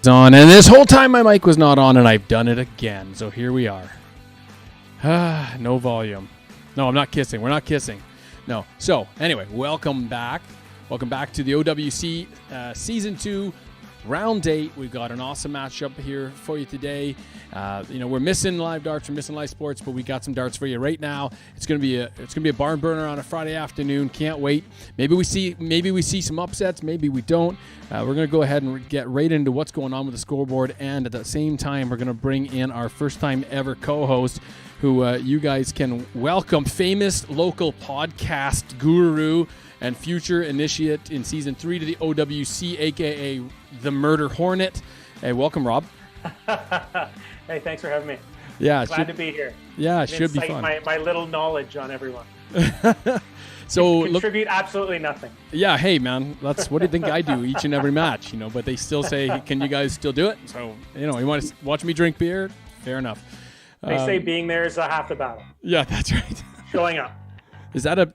On, and this whole time my mic was not on, and I've done it again. So here we are. No volume. No, I'm not kissing. We're not kissing. No. So anyway, welcome back. Welcome back to the OWC Season 2, Round 8. We've got an awesome matchup here for you today. We're missing live darts, we're missing live sports, but we got some darts for you right now. It's gonna be a barn burner on a Friday afternoon. Can't wait. Maybe we see some upsets. Maybe we don't. We're gonna go ahead and get right into what's going on with the scoreboard, and at the same time, we're gonna bring in our first time ever co-host, who you guys can welcome, famous local podcast guru and future initiate in Season 3 to the OWC, a.k.a. the Murder Hornet. Hey, welcome, Rob. Hey, thanks for having me. Yeah, glad to be here. Yeah, it should be fun. My little knowledge on everyone. So contribute absolutely nothing. Yeah, hey man, that's what do you think I do each and every match, but they still say, can you guys still do it? So, you want to watch me drink beer? Fair enough. They say being there is half the battle. Yeah, that's right. Showing up. Is that a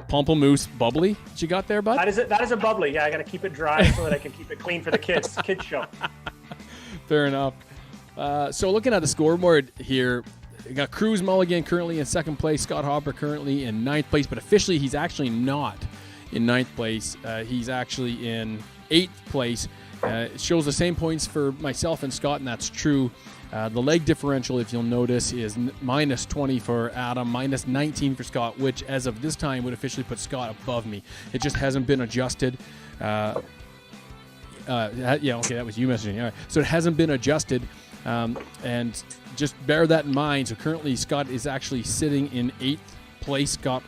Pamplemousse bubbly that you got there, bud? That is a bubbly. Yeah, I got to keep it dry so that I can keep it clean for the kids show. Fair enough. So looking at the scoreboard here, we got Kruz Mulligan currently in second place, Scott Hopper currently in ninth place, but officially he's actually not in ninth place. He's actually in eighth place. It shows the same points for myself and Scott, and that's true. The leg differential, if you'll notice, is minus 20 for Adam, minus 19 for Scott, which as of this time would officially put Scott above me. It just hasn't been adjusted. Okay, that was you messaging. All right. So it hasn't been adjusted, and just bear that in mind. So currently Scott is actually sitting in eighth place. Scott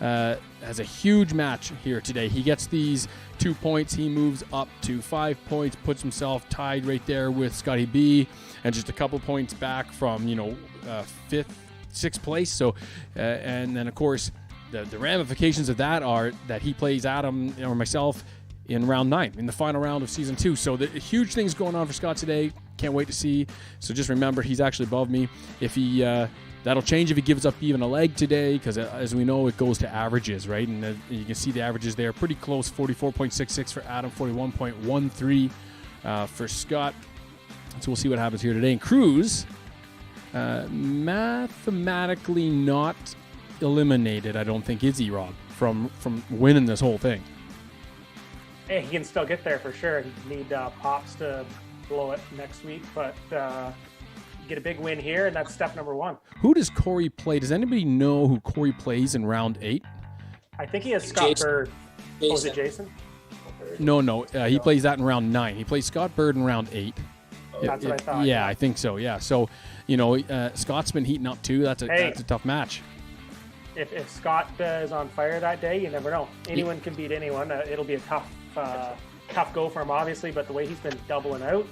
has a huge match here today. He gets these 2 points. He moves up to 5 points, puts himself tied right there with Scotty B, and just a couple points back from, fifth, sixth place. So, and then of course, the ramifications of that are that he plays Adam or myself in round 9, in the final round of Season 2. So the huge things going on for Scott today. Can't wait to see. So just remember, he's actually above me. If he that'll change if he gives up even a leg today, because as we know, it goes to averages, right? And you can see the averages there, pretty close, 44.66 for Adam, 41.13 for Scott. So we'll see what happens here today. And Kruz, mathematically not eliminated, I don't think, is he, Rob, from winning this whole thing? Hey, he can still get there for sure. He need Pops to blow it next week, but get a big win here, and that's step number 1. Who does Corey play? Does anybody know who Corey plays in round 8? I think he has Scott Bird. Oh, is it Jason? No. He plays that in round 9. He plays Scott Bird in round 8. That's what I thought. Yeah, I think so. Yeah. So, Scott's been heating up too. That's a tough match. If Scott is on fire that day, you never know. Anyone can beat anyone. It'll be a tough go for him, obviously. But the way he's been doubling out,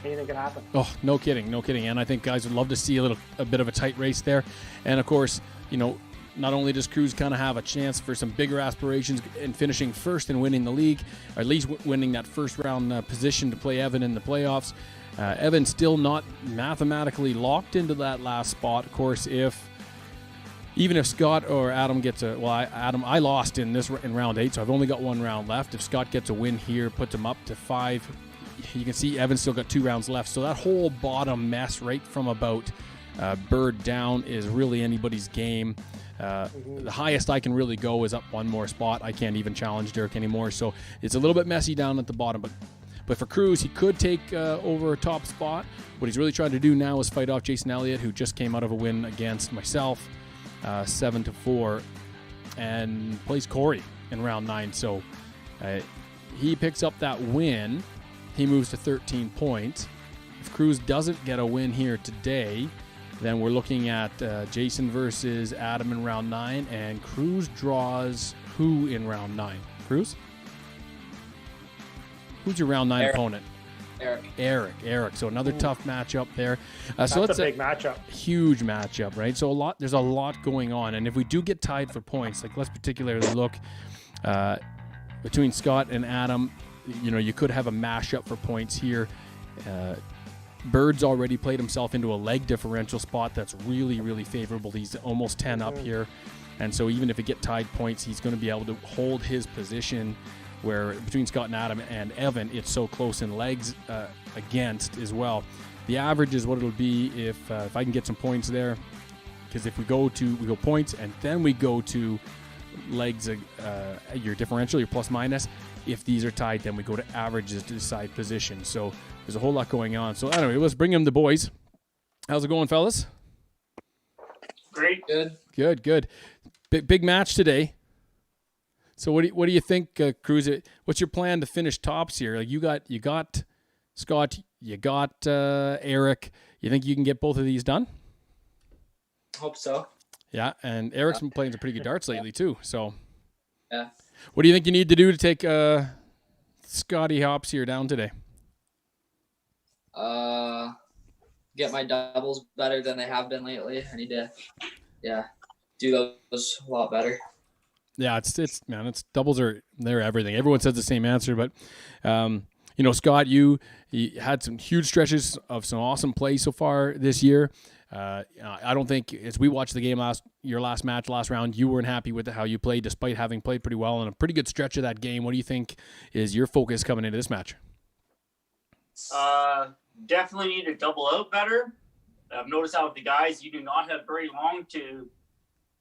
anything can happen. Oh, no kidding. And I think guys would love to see a bit of a tight race there. And of course, not only does Kruz kind of have a chance for some bigger aspirations in finishing first and winning the league, or at least winning that first round position to play Evan in the playoffs. Evan's still not mathematically locked into that last spot. Of course, even if Scott or Adam gets I lost in round 8, so I've only got one round left. If Scott gets a win here, puts him up to 5. You can see Evan's still got 2 rounds left. So that whole bottom mess right from about Bird down is really anybody's game. The highest I can really go is up one more spot. I can't even challenge Dirk anymore. So it's a little bit messy down at the bottom. But for Kruz, he could take over a top spot. What he's really trying to do now is fight off Jason Elliott, who just came out of a win against myself, 7-4, and plays Corey in round 9. So he picks up that win. He moves to 13 points. If Kruz doesn't get a win here today, then we're looking at Jason versus Adam in round 9, and Kruz draws who in round 9? Kruz? Who's your round 9 opponent? Eric. So another tough matchup there. That's a big matchup. Huge matchup, right? So there's a lot going on. And if we do get tied for points, let's particularly look between Scott and Adam. You could have a mashup for points here. Bird's already played himself into a leg differential spot that's really, really favorable. He's almost 10 up here. And so even if it get tied points, he's going to be able to hold his position where between Scott and Adam and Evan, it's so close in legs against as well. The average is what it'll be if I can get some points there, because if we go points and then we go to legs, your differential, your plus minus. If these are tied, then we go to averages to decide position. So there's a whole lot going on. So anyway, let's bring in the boys. How's it going, fellas? Great. Good. Big match today. So what do you think, Kruz? What's your plan to finish tops here? Like you got Scott, you got Eric. You think you can get both of these done? Hope so. Yeah, and Eric's been playing some pretty good darts lately too. So yeah. What do you think you need to do to take Scotty Hops here down today? Get my doubles better than they have been lately. I need to, do those a lot better. Yeah, it's doubles they're everything. Everyone says the same answer, but Scott, you had some huge stretches of some awesome play so far this year. I don't think, as we watched the game your last match, last round, you weren't happy with how you played, despite having played pretty well in a pretty good stretch of that game. What do you think is your focus coming into this match? Definitely need to double out better. I've noticed how with the guys, you do not have very long to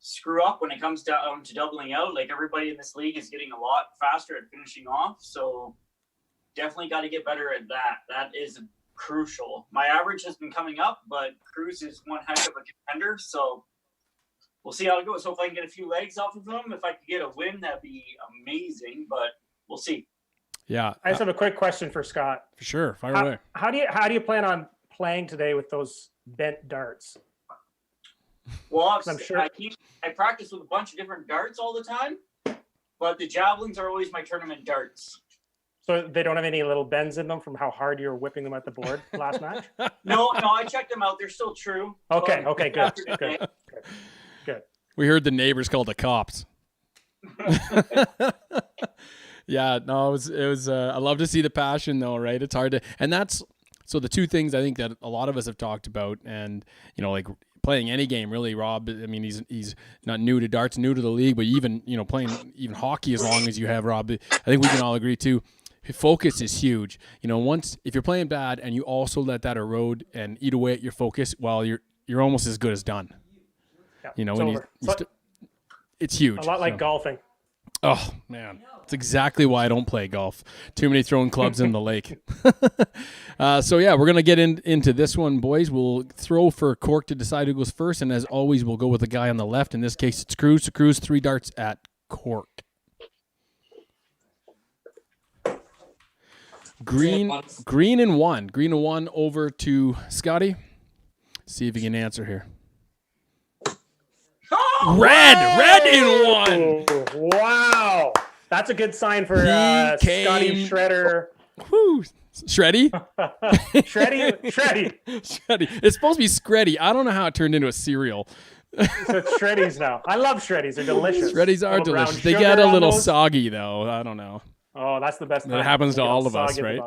screw up when it comes down to doubling out. Like everybody in this league is getting a lot faster at finishing off. So definitely got to get better at that. That is crucial. My average has been coming up, but Kruz is one heck of a contender. So we'll see how it goes. So if I can get a few legs off of him, if I could get a win, that'd be amazing, but we'll see. Yeah. I just have a quick question for Scott. For sure. Fire away. How do you plan on playing today with those bent darts? Well, I'm sure I practice with a bunch of different darts all the time, but the javelins are always my tournament darts. So they don't have any little bends in them from how hard you were whipping them at the board last match? No, I checked them out. They're still true. Okay, good. We heard the neighbors called the cops. Yeah, no, it was I love to see the passion though, right? It's hard to, and that's, so the two things I think that a lot of us have talked about, and like playing any game really, Rob, I mean, he's not new to darts, new to the league, but even, playing even hockey as long as you have, Rob, I think we can all agree too, focus is huge. Once, if you're playing bad and you also let that erode and eat away at your focus, well, you're almost as good as done. Yeah, when it's huge. A lot like golfing. Oh, man. It's exactly why I don't play golf. Too many throwing clubs in the lake. So, yeah, we're going to get into this one, boys. We'll throw for cork to decide who goes first, and as always, we'll go with the guy on the left. In this case, it's Kruz. So Kruz, 3 darts at cork. Green and one over to Scotty. See if he can answer here. Oh! Red in one. Wow. That's a good sign for Scotty Shredder. Whoo. SHREDDIE? Shreddy. It's supposed to be SHREDDIE. I don't know how it turned into a cereal. So it's Shreddies now. I love Shreddies. They're delicious. Shreddies are delicious. They get a little soggy, though. I don't know. Oh, that's the best. That happens to all of us, right?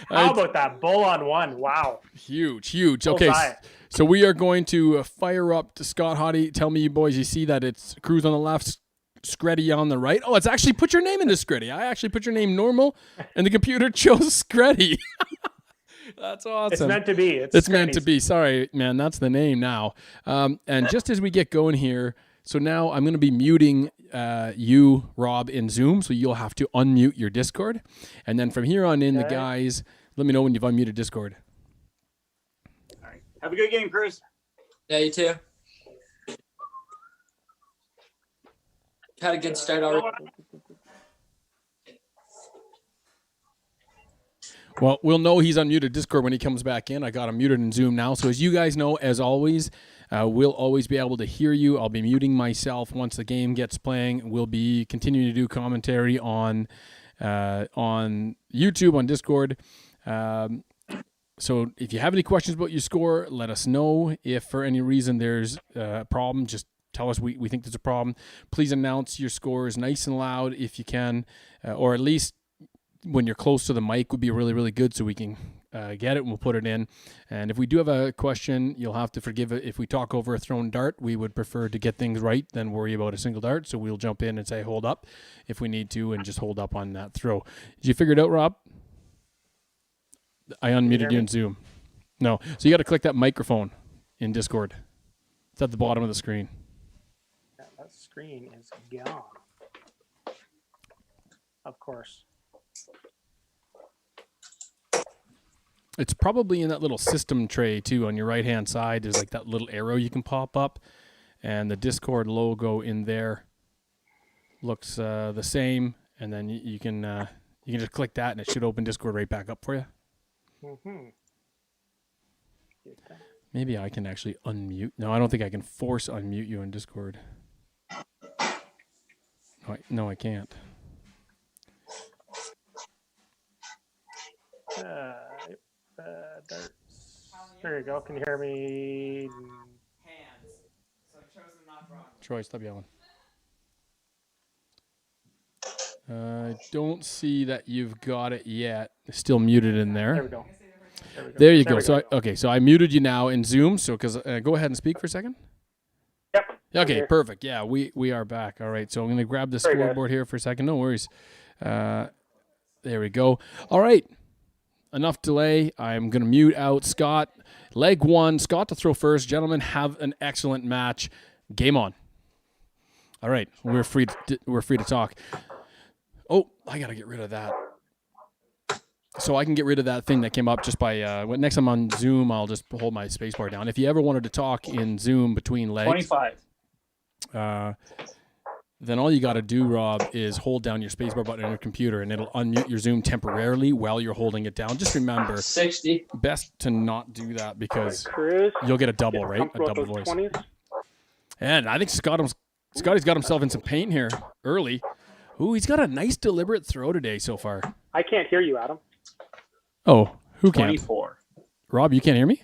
How about that? Bull on one. Wow. Huge. Okay, so we are going to fire up to Scott Hottie. Tell me, you boys, you see that it's Kruz on the left, SHREDDIE on the right. Oh, it's actually put your name into SHREDDIE. I actually put your name normal, and the computer chose SHREDDIE. That's awesome. It's meant to be. It's meant to be. Sorry, man. That's the name now. And just as we get going here, so now I'm going to be muting you, Rob, in Zoom. So you'll have to unmute your Discord. And then from here on in, the guys, let me know when you've unmuted Discord. All right. Have a good game, Kruz. Yeah, you too. Had a good start already. Well, we'll know he's unmuted Discord when he comes back in. I got him muted in Zoom now. So as you guys know, as always, we'll always be able to hear you. I'll be muting myself once the game gets playing. We'll be continuing to do commentary on YouTube, on Discord. So if you have any questions about your score, let us know. If for any reason there's a problem, just tell us we think there's a problem. Please announce your scores nice and loud if you can, or at least when you're close to the mic would be really, really good so we can get it, and we'll put it in. And if we do have a question, you'll have to forgive it. If we talk over a thrown dart, we would prefer to get things right than worry about a single dart. So we'll jump in and say, hold up, if we need to, and just hold up on that throw. Did you figure it out, Rob? I unmuted you in Zoom. No. So you got to click that microphone in Discord. It's at the bottom of the screen. Yeah, that screen is gone. Of course. It's probably in that little system tray, too. On your right-hand side, there's like that little arrow you can pop up. And the Discord logo in there looks the same. And then you can just click that, and it should open Discord right back up for you. Mm-hmm. Maybe I can actually unmute. No, I don't think I can force unmute you in Discord. No, I can't. Darts. There you go. Can you hear me? Hands. So I've chosen not wrong. Troy, stop yelling. I don't see that you've got it yet. It's still muted in There we there. go. There you go. So so I muted you now in Zoom. So go ahead and speak for a second. Yep. Okay, perfect. Yeah, we are back. All right. So I'm going to grab the scoreboard here for a second. No worries. There we go. All right. Enough delay. I'm going to mute out Scott. Leg one. Scott to throw first. Gentlemen, have an excellent match. Game on. All right. We're free to talk. Oh, I got to get rid of that. So I can get rid of that thing that came up just by next time on Zoom, I'll just hold my spacebar down. If you ever wanted to talk in Zoom between legs, 25. Then all you got to do, Rob, is hold down your spacebar button on your computer, and it'll unmute your Zoom temporarily while you're holding it down. Just remember, 60. best to not do that because Kruz, you'll get a double, right? A double voice. 20s. And I think Scotty's got himself in some paint here early. Ooh, he's got a nice deliberate throw today so far. I can't hear you, Adam. Oh, who can't? 24. Rob, you can't hear me?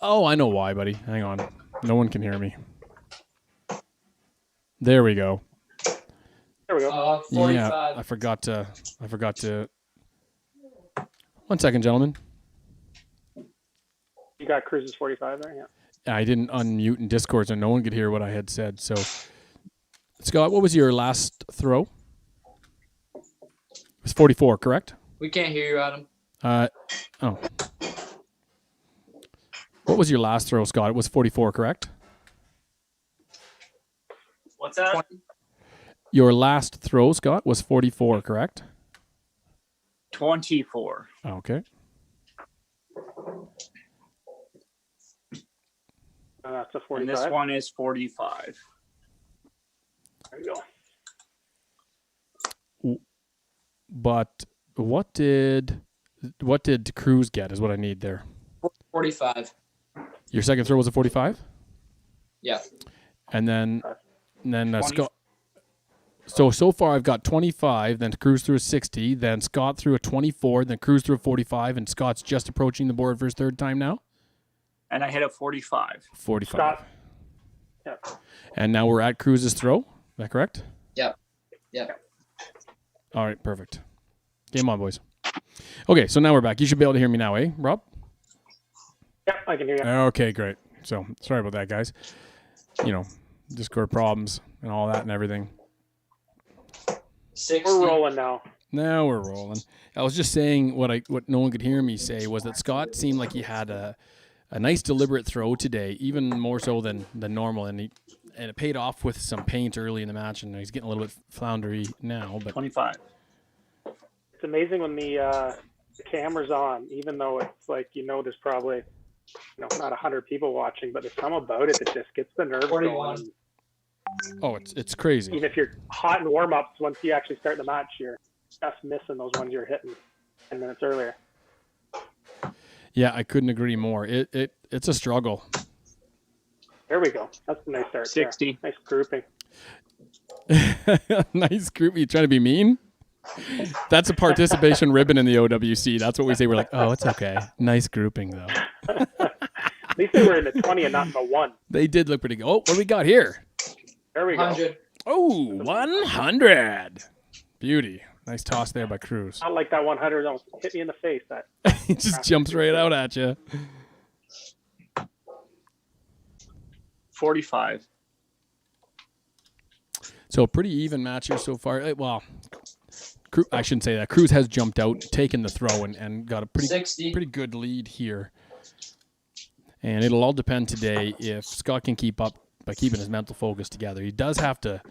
Oh, I know why, buddy. Hang on. No one can hear me. There we go. There we go. 45. Yeah, I forgot to. 1 second, gentlemen. You got Kruz's 45 there, yeah. I didn't unmute in Discord, so no one could hear what I had said. So, Scott, what was your last throw? It was 44, correct? We can't hear you, Adam. Oh. What was your last throw, Scott? It was 44, correct? What's that? 20. Your last throw, Scott, was 44, correct? 24. Okay. That's a 45. And this one is 45. There you go. But what did Kruz get is what I need there. 45. Your second throw was a 45? Yeah. And then Scott. So far I've got 25, then Kruz threw a 60, then Scott threw a 24, then Kruz threw a 45, and Scott's just approaching the board for his third time now? And I hit a 45. 45. Scott. Yeah. And now we're at Kruz's throw. Is that correct? Yep. Yep. All right, perfect. Game on, boys. Okay, so now we're back. You should be able to hear me now, eh, Rob? Yep, I can hear you. Okay, great. So sorry about that, guys. Discord problems and all that and everything. 60. We're rolling now. Now we're rolling. I was just saying what no one could hear me say was that Scott seemed like he had a nice deliberate throw today, even more so than normal, and it paid off with some paint early in the match, and he's getting a little bit floundery now. But 25. It's amazing when the camera's on, even though it's like there's probably not 100 people watching, but there's some about it that just gets the nerves 41. going. oh, it's crazy. Even if you're hot in warm-ups, once you actually start the match, you're just missing those ones you're hitting 10 minutes earlier. Yeah, I couldn't agree more. It's a struggle. There we go. That's a nice start. 60. There. Nice grouping. Nice group. You trying to be mean? That's a participation ribbon in the OWC. That's what we say. We're like, oh, it's okay. Nice grouping, though. At least they were in the 20 and not in the 1. They did look pretty good. Oh, what do we got here? There we go. 100. Oh, 100. Beauty. Nice toss there by Kruz. Not like that 100 almost hit me in the face. That It just jumps right out at you. 45. So a pretty even match here so far. Well, I shouldn't say that. Kruz has jumped out, taken the throw, and got a 60. pretty good lead here. And it'll all depend today if Scott can keep up by keeping his mental focus together. He does have to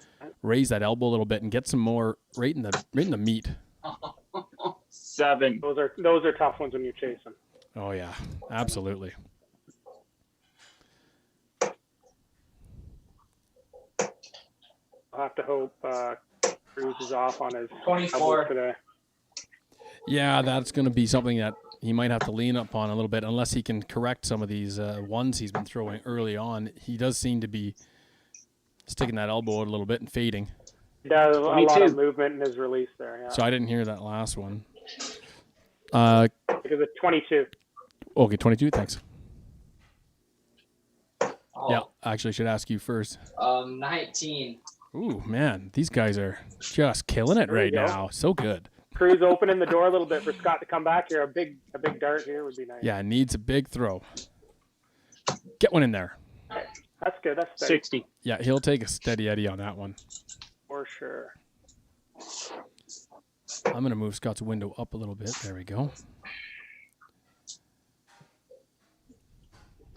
raise that elbow a little bit and get some more right in the meat. 7. those are tough ones when you're chasing. Oh yeah, absolutely. I'll have to hope Kruz is off on his 24 elbows today. Yeah, that's going to be something that he might have to lean up on a little bit unless he can correct some of these ones he's been throwing early on. He does seem to be sticking that elbow out a little bit and fading. He does a lot of movement in his release there. Yeah. So I didn't hear that last one. Because it's 22. Okay, 22, thanks. Oh, Yeah, actually I should ask you first. 19. Ooh, man, these guys are just killing it There you right go. now. So good. Kruz opening the door a little bit for Scott to come back here. A big dart here would be nice. Yeah, needs a big throw. Get one in there. That's good. That's steady 60. Yeah, he'll take a steady Eddie on that one. for sure. I'm going to move Scott's window up a little bit. There we go.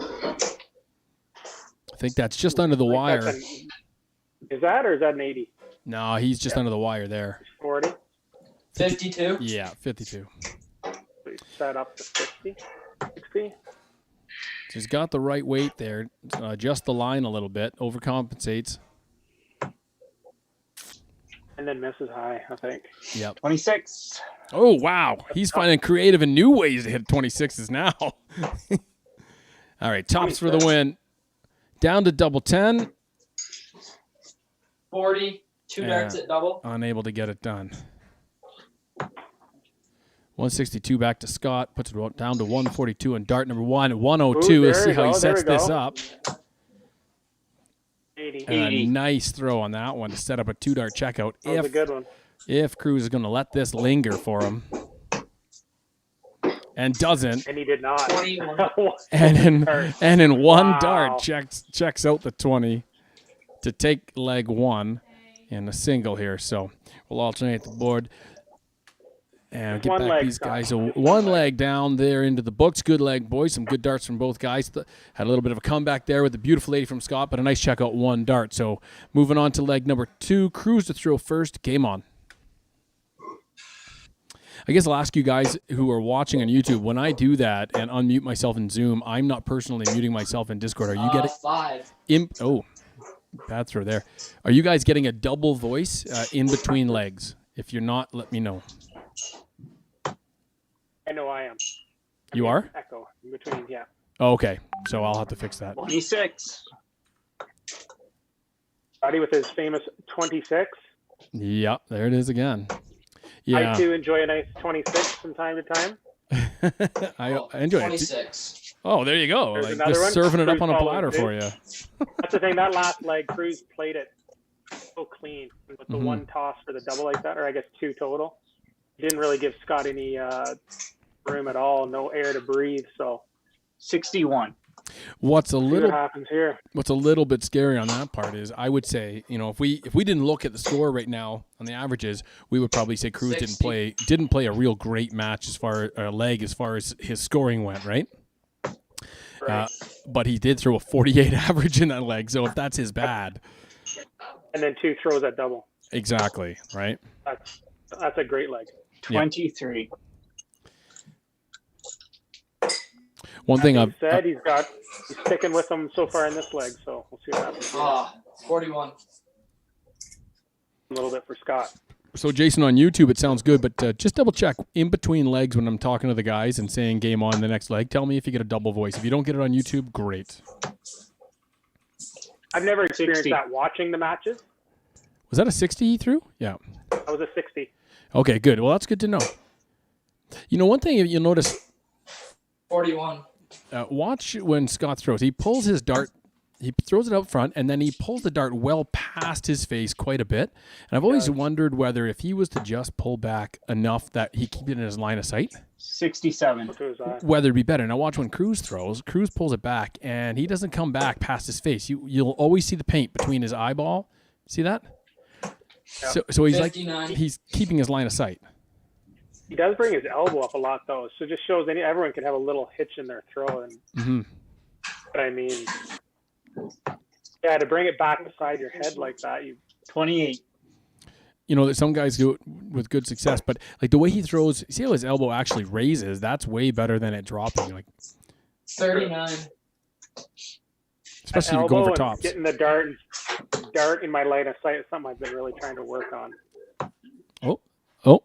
I think that's just under the wire. Is that or is that an 80? No, he's just under the wire there. 40? 52. Yeah, 52. So he's set up to 50? 60? So he's got the right weight there. Adjust the line a little bit. Overcompensates. And then misses high, I think. Yep. 26. Oh, wow. He's finding creative and new ways to hit 26s now. All right, tops for the win. Down to double 10. 40. 2 darts at double. Unable to get it done. 162 back to Scott. Puts it down to 142 and dart number 1. 102. Ooh, Let's there see we how he go, there sets we this go. up. 80. And a 80. nice throw on that one to set up a 2-dart checkout. That was a good one. If Kruz is going to let this linger for him. And doesn't. And he did not. 21. And in one Wow. dart checks out the 20 to take leg 1 in a single here. So we'll alternate the board and get One back leg, these Scott. guys. So one leg down there into the books. Good leg, boys. Some good darts from both guys. Had a little bit of a comeback there with the beautiful lady from Scott, but a nice checkout 1 dart. So moving on to leg number 2. Kruz to throw first. Game on. I guess I'll ask you guys who are watching on YouTube, when I do that and unmute myself in Zoom, I'm not personally muting myself in Discord. Are you getting 5. bad throw there. Are you guys getting a double voice in between legs? If you're not, let me know. I know I am. You are? Echo in between, yeah. Oh, okay. So I'll have to fix that. 26. Scotty with his famous 26. Yep, there it is again. Yeah. I too enjoy a nice 26 from time to time. I enjoy it. 26. Oh, there you go. There's Like another just one. serving it up Kruz on a follows platter suit. for you. That's the thing. That last leg, Kruz played it so clean with the Mhm. one toss for the double like that, or I guess 2 total. Didn't really give Scott any room at all, no air to breathe. So 61. What's a see what little happens here. What's a little bit scary on that part is I would say, if we didn't look at the score right now on the averages, we would probably say Kruz 60. didn't play a real great match as far as his scoring went, right? Right. But he did throw a 48 average in that leg, so if that's his bad, And then 2 throws at double. exactly, right? That's a great leg. 23. One thing I've Said he's sticking with him so far in this leg, so we'll see what happens. here. 41. A little bit for Scott. so Jason on YouTube, it sounds good, but just double check in between legs when I'm talking to the guys and saying game on the next leg. Tell me if you get a double voice. If you don't get it on YouTube, great. I've never experienced 60. that watching the matches. Was that a 60 he threw? Yeah. That was a 60. Okay, good. Well, that's good to know. One thing you'll notice, 41. watch when Scott throws. He pulls his dart he throws it out front, and then he pulls the dart well past his face quite a bit. And I've always wondered whether if he was to just pull back enough that he keep it in his line of sight, 67. whether it'd be better. Now watch when Kruz throws. Kruz pulls it back, and he doesn't come back past his face. You'll always see the paint between his eyeball. See that? Yep. So he's 59. like he's keeping his line of sight. He does bring his elbow up a lot, though, so it just shows everyone can have a little hitch in their throw. And but I mean, yeah, to bring it back beside your head like that, 28. You know that some guys do it with good success, but like the way he throws, see how his elbow actually raises? That's way better than it dropping. Like 39. Especially if you're going for and tops. getting the dart in my line of sight is something I've been really trying to work on. Oh,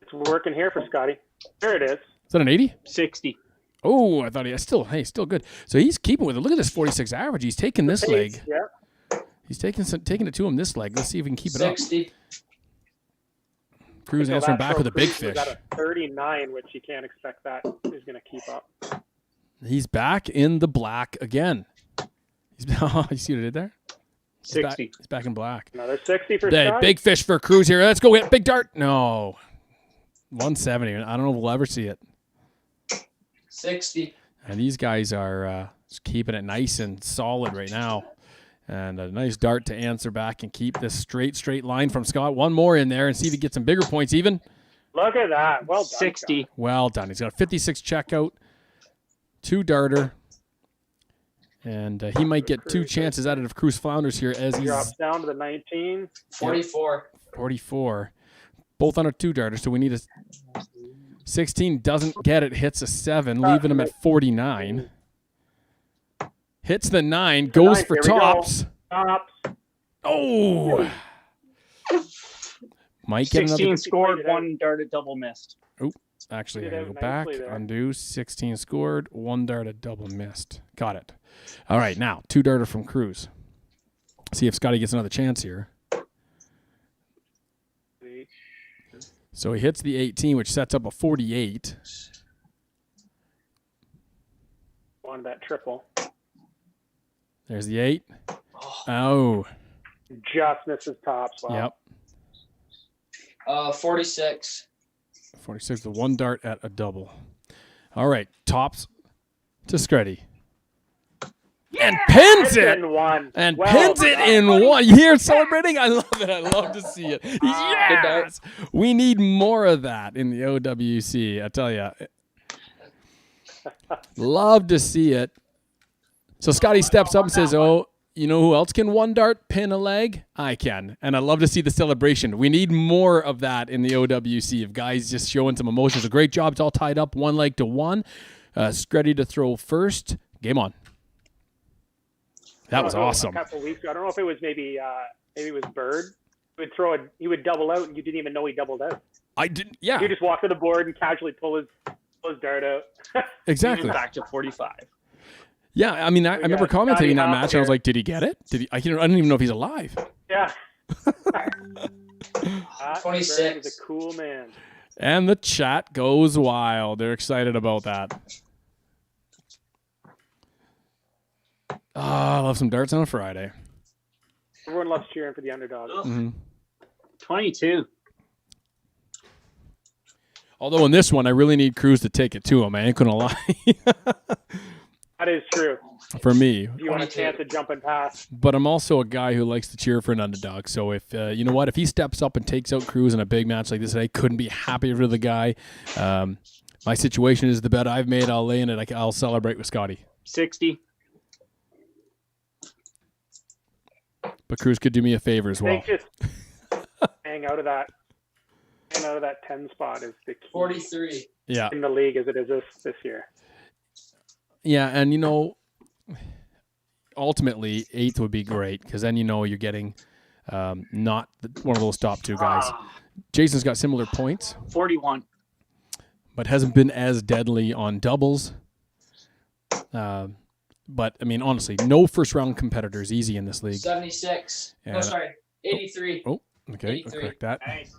It's working here for Scotty. There it is. is that an 80? 60. Oh, I thought still good. So he's keeping with it. Look at this 46 average. He's taking this leg. Yeah. He's taking it to him this leg. Let's see if we can keep it up. 60. Kruz answering back with a big fish. At a 39, which you can't expect that is going to keep up. He's back in the black again. You see what I did there? 60. He's back in black. Another 60 for Hey, Scott. big fish for Kruz here. Let's go get big dart. No. 170. I don't know if we'll ever see it. 60. And these guys are just keeping it nice and solid right now. And a nice dart to answer back and keep this straight line from Scott. One more in there and see if he gets some bigger points even. Look at that. Well done. 60. Scott. Well done. He's got a 56 checkout, 2 darter. And he might get 2 chances out of Kruz Flounders here as he Drops down to the 19. 44. 44. Both on a 2 darter, so we need a 16. Doesn't get it, hits a 7, leaving him at 49. Hits the 9, goes for Here we go. tops. Tops. Oh! Might get 16 another. scored, 1 darted, double missed. Actually, I Did gotta it go back, nicely there. undo. 16 scored, 1 darted, double missed. Got it. All right, now 2 darter from Kruz. See if Scotty gets another chance here. So he hits the 18, which sets up a 48. On that triple. There's the 8. Oh, Just misses tops. Wow. yep. 46. 46, the 1 dart at a double. All right, tops to Screddy. And pins it! In one. And Well pins it done. in one. You hear it celebrating? I love it. I love to see it. Yes! We need more of that in the OWC, I tell you. Love to see it. So Scotty steps up and says, oh, you know who else can 1 dart pin a leg? I can. And I love to see the celebration. We need more of that in the OWC of guys just showing some emotions. A great job. It's all tied up 1 leg to 1. Screddy to throw first. Game on. That was awesome. A couple weeks ago, I don't know if it was maybe it was Bird. He would double out, and you didn't even know he doubled out. I didn't. Yeah, You just walk to the board and casually pull his dart out. exactly. Back to 45. Yeah, I mean, I remember got commentating Scotty that Hop match, and I was here. like, "Did he get it? Did he?" I don't even know if he's alive. Yeah. 26. Bird is a cool man. And the chat goes wild. They're excited about that. I love some darts on a Friday. Everyone loves cheering for the underdog. Mhm. 22. Although in this one, I really need Kruz to take it to him. I ain't gonna lie. That is true. For me, If you want a 22. chance of jumping past. but I'm also a guy who likes to cheer for an underdog. So if you know what, if he steps up and takes out Kruz in a big match like this, I couldn't be happier for the guy. My situation is the bet I've made. I'll lay in it. I'll celebrate with Scotty. 60. But Kruz could do me a favor as I well. think just hang out of that 10 spot is the key 43. Yeah, in the league as it is this year. yeah, and you know, ultimately 8th would be great because then you know you're getting not one of those top 2 guys. Jason's got similar points, 41. but hasn't been as deadly on doubles. But I mean, honestly, no first round competitors easy in this league. 76. Yeah. No, sorry. 83. Oh, okay, I'll 83. correct that. Nice.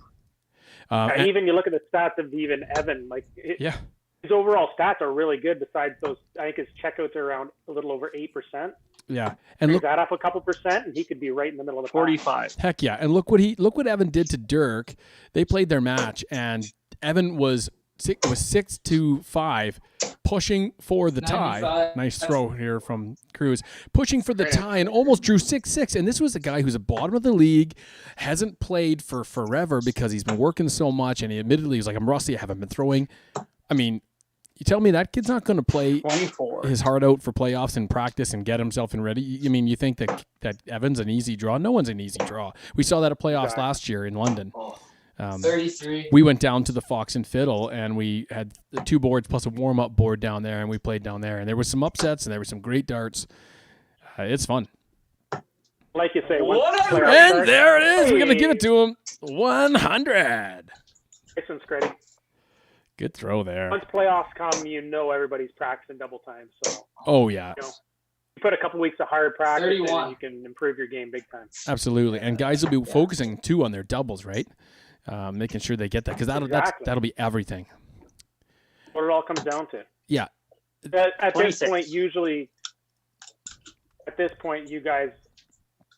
And And- even you look at the stats of even Evan, like yeah, his overall stats are really good. Besides those, I think his checkouts are around a little over 8%. Yeah, and look that up a couple percent, and he could be right in the middle of the 45. Heck yeah! And look what Evan did to Dirk. They played their match, and Evan was 6-5, pushing for the tie. 95. Nice throw here from Kruz, pushing for the tie, and almost drew 6-6. And this was a guy who's at the bottom of the league, hasn't played for forever because he's been working so much, and he admittedly was like, "I'm rusty. I haven't been throwing." I mean, you tell me that kid's not going to play 24. his heart out for playoffs and practice and get himself in ready. I mean, you think that Evan's an easy draw? No one's an easy draw. We saw that at playoffs last year in London. 33. We went down to the Fox and Fiddle, and we had the 2 boards plus a warm-up board down there, and we played down there. And there were some upsets, and there were some great darts. It's fun. Like you say, and there it is. We're going to give it to him. 100. Listen, Scotty. Good throw there. Once playoffs come, everybody's practicing double time. So. Oh yeah. You put a couple weeks of hard practice, 31. and you can improve your game big time. Absolutely, and guys will be focusing too on their doubles, right? Making sure they get that because that'll be everything. What it all comes down to. Yeah. At this point, you guys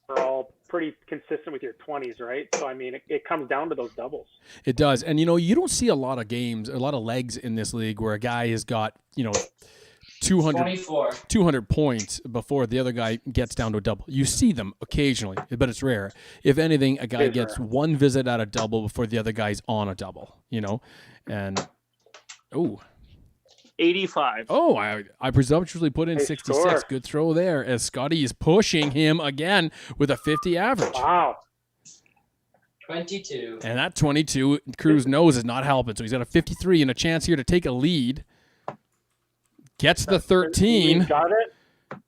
are all pretty consistent with your 20s, right? So, I mean, it comes down to those doubles. It does. And, you don't see a lot of games, a lot of legs in this league where a guy has got, 200 points before the other guy gets down to a double. You see them occasionally, but it's rare. If anything, a guy gets one visit at a double before the other guy's on a double, and, 85. Oh, I presumptuously put in 66. Score. Good throw there as Scotty is pushing him again with a 50 average. Wow. 22. And that 22, Kruz knows is not helping. So he's got a 53 and a chance here to take a lead. Gets the 13. Got it.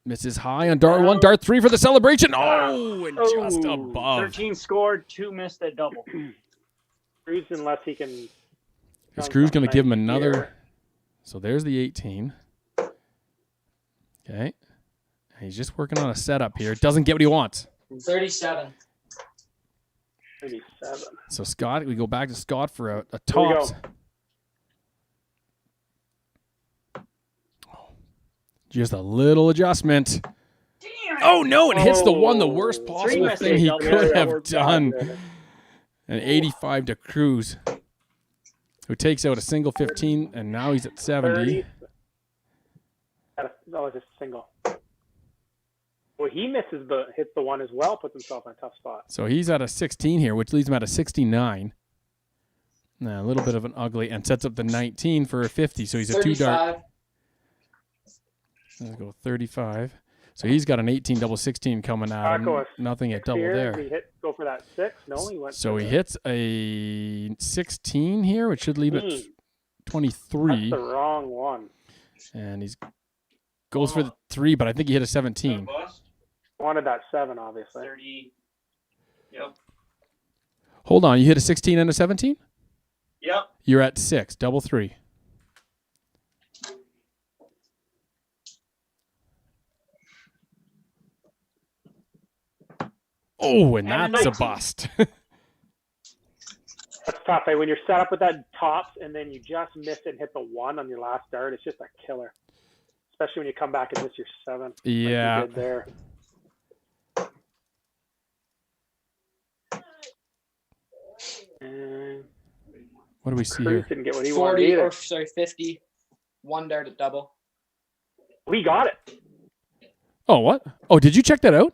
Misses high on dart 1, dart 3 for the celebration. Oh, and just above. 13 scored, 2 missed at double. Kruz, unless he can... Is Kruz going to give him another? Here. So there's the 18. Okay. He's just working on a setup here. Doesn't get what he wants. 37. 37. So Scott, we go back to Scott for a tops. Just a little adjustment. Damn. Oh, no, it hits the worst possible thing he could have done. An 85 to Kruz, who takes out a single 15, and now he's at 70. No, it's just a single. Well, he misses hits the one as well, puts himself in a tough spot. So he's at a 16 here, which leaves him at a 69. Now, a little bit of an ugly, and sets up the 19 for a 50. So he's a 2-dart. Let's go 35. So he's got an 18 double 16 coming out. Nothing at double there. Go for that 6. No, he went. So he hits a 16 here, which should leave it 23. That's the wrong one. And he's goes for the 3, but I think he hit a 17. Wanted that 7, obviously. 30. Yep. Hold on, you hit a 16 and a 17? Yep. You're at 6, double 3. Oh, and that's a bust. That's tough. When you're set up with that tops and then you just miss it and hit the 1 on your last dart, it's just a killer. Especially when you come back and miss your 7. Yeah. Like you did there. What do we see here? Didn't get what he 40 wanted 50. 1 dart at double. We got it. Oh, what? Oh, did you check that out?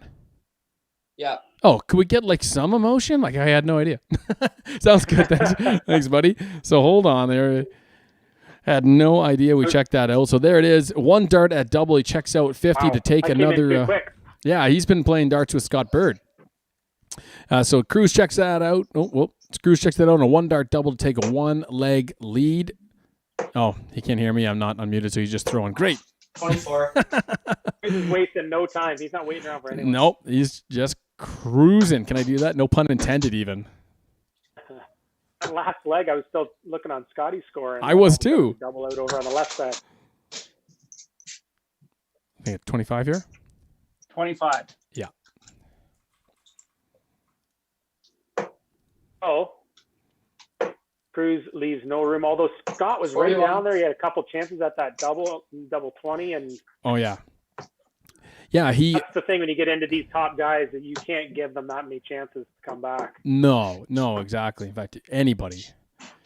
Yeah. Oh, could we get like some emotion? Like I had no idea. Sounds good. Thanks, buddy. So hold on there. Had no idea we checked that out. So there it is. 1 dart at double. He checks out 50 to take another. Yeah, he's been playing darts with Scott Bird. So Kruz checks that out. Kruz checks that out on a 1 dart double to take a 1-leg lead. Oh, he can't hear me. I'm not unmuted, so he's just throwing. Great. 24. He's wasting no time. He's not waiting around for anyone. Nope, he's just cruising. Can I do that? No pun intended, even. That last leg, I was still looking on Scotty's score. And I was too. Double out over on the left side. I think it's 25 here. 25. Yeah. Oh. Kruz leaves no room. Although Scott was right 41. down there, he had a couple chances at that double 20, and Oh yeah. Yeah, that's the thing when you get into these top guys that you can't give them that many chances to come back. No, exactly. In fact, anybody.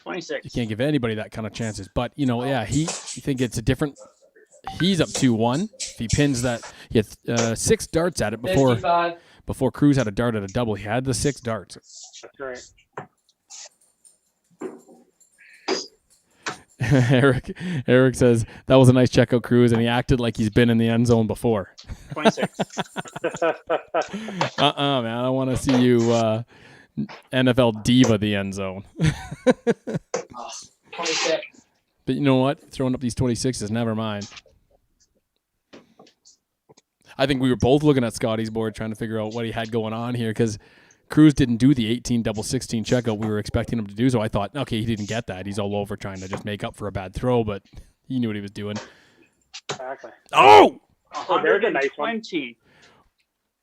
26. You can't give anybody that kind of chances. But, you think it's a different – he's up 2-1. If he pins that – he had 6 darts at it before 55. Kruz had a dart at a double. He had the 6 darts. That's right. Eric says, that was a nice checkout, Kruz, and he acted like he's been in the end zone before. 26. Man. I want to see you NFL diva the end zone. 26. But you know what? Throwing up these 26s, never mind. I think we were both looking at Scotty's board trying to figure out what he had going on here because Kruz didn't do the 18 double 16 checkout we were expecting him to do. So I thought, okay, he didn't get that. He's all over trying to just make up for a bad throw, but he knew what he was doing. Exactly. Oh! There's a nice one.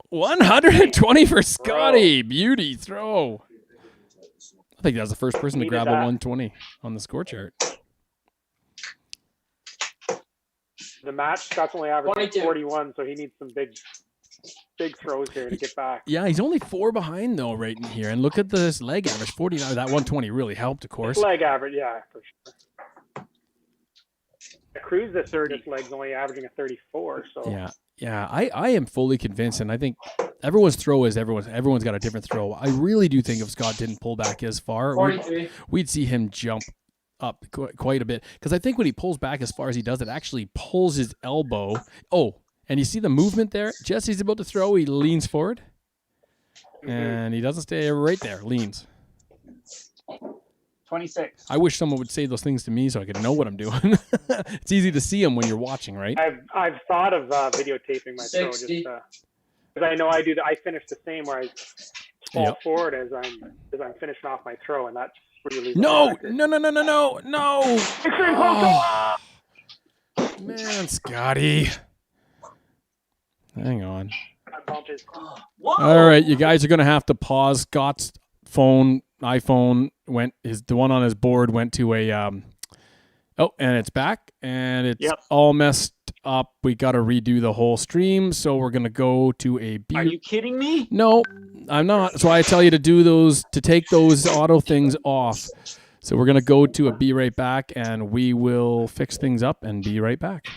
120 for Scotty. Beauty throw. I think that was the first person to grab a 120 on the score chart. The match, Scott's only averaging 22. 41, so he needs some big throws here to get back. Yeah, he's only 4 behind, though, right in here. And look at this leg average, 49. That 120 really helped, of course. Leg average, yeah, for sure. Kruz, this leg's only averaging a 34, so. Yeah, I am fully convinced, and I think everyone's throw is everyone's got a different throw. I really do think if Scott didn't pull back as far, 43. we'd see him jump up quite a bit. Because I think when he pulls back as far as he does, it actually pulls his elbow. Oh, and you see the movement there? Just as he's about to throw, he leans forward. And he doesn't stay right there, leans. 26. I wish someone would say those things to me so I could know what I'm doing. It's easy to see them when you're watching, right? I've thought of videotaping my throw just 60. because I know I do that. I finish the same where I fall forward as I'm finishing off my throw, and that's really No. Oh. Man, Scotty. Hang on. Whoa! All right, you guys are going to have to pause. Scott's iPhone the one on his board went to a and it's back and it's all messed up. We got to redo the whole stream, so we're going to go to a B. Are you kidding me? No, I'm not. So I tell you to take those auto things off. So we're going to go to a be right back and we will fix things up and be right back.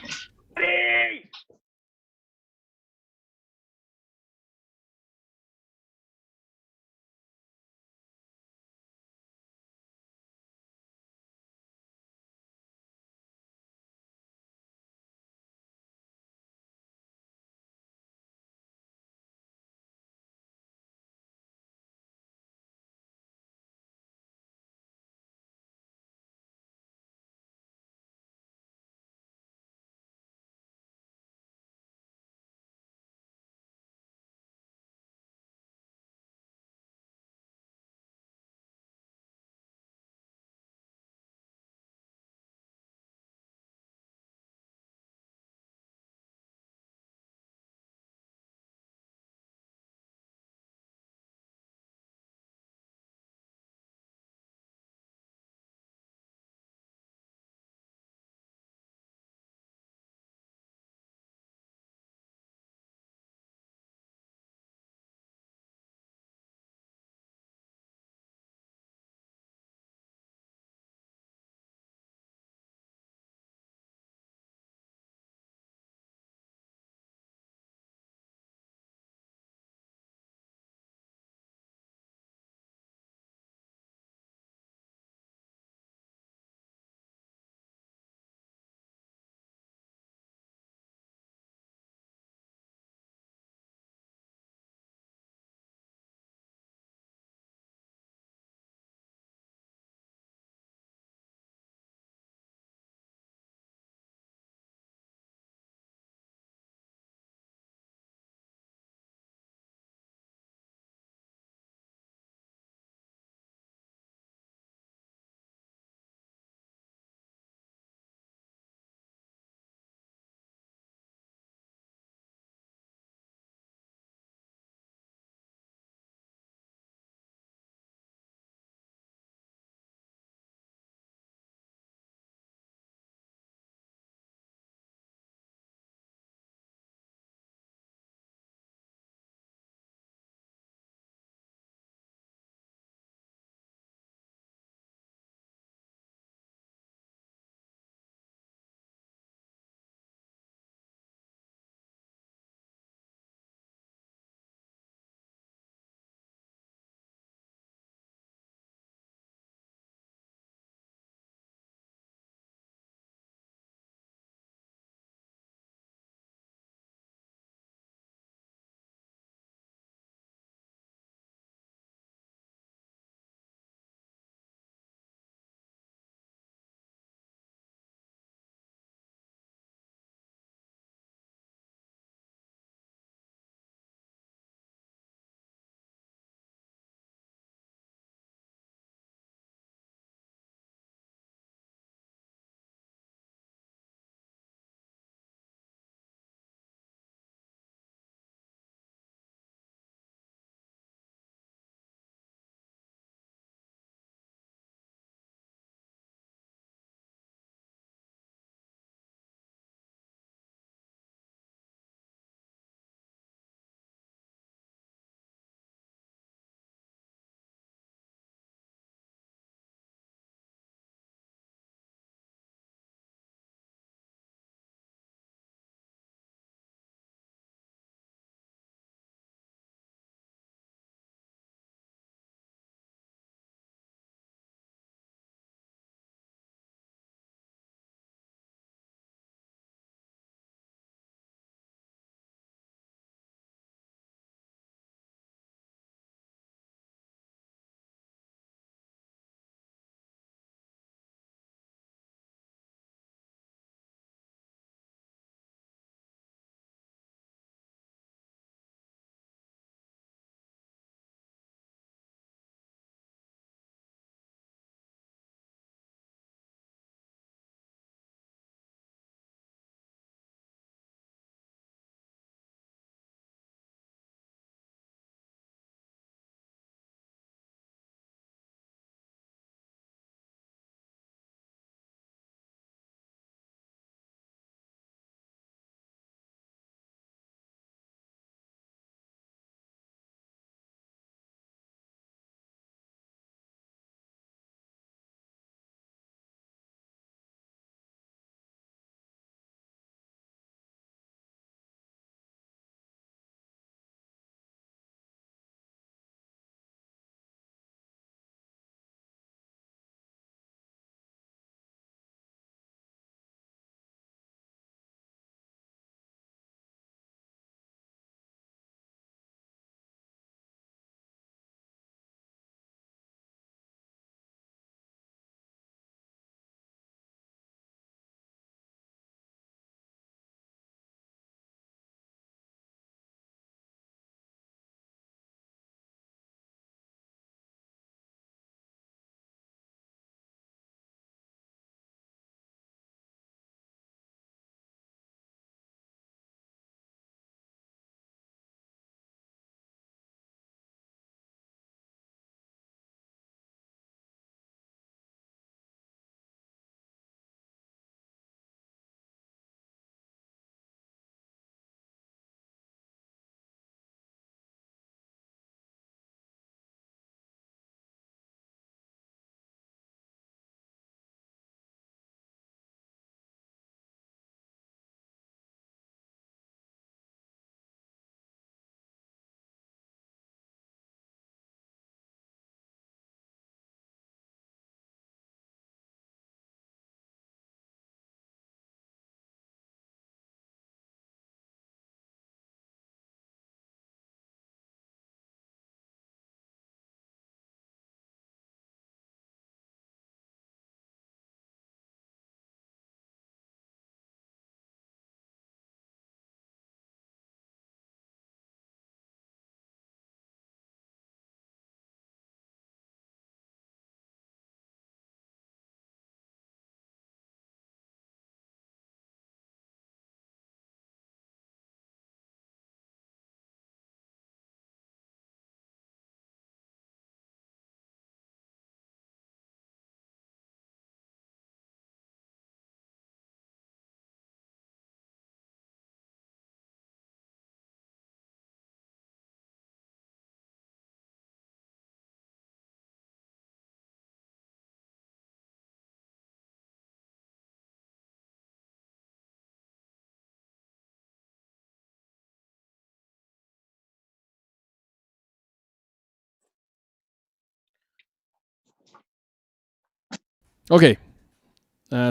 Okay.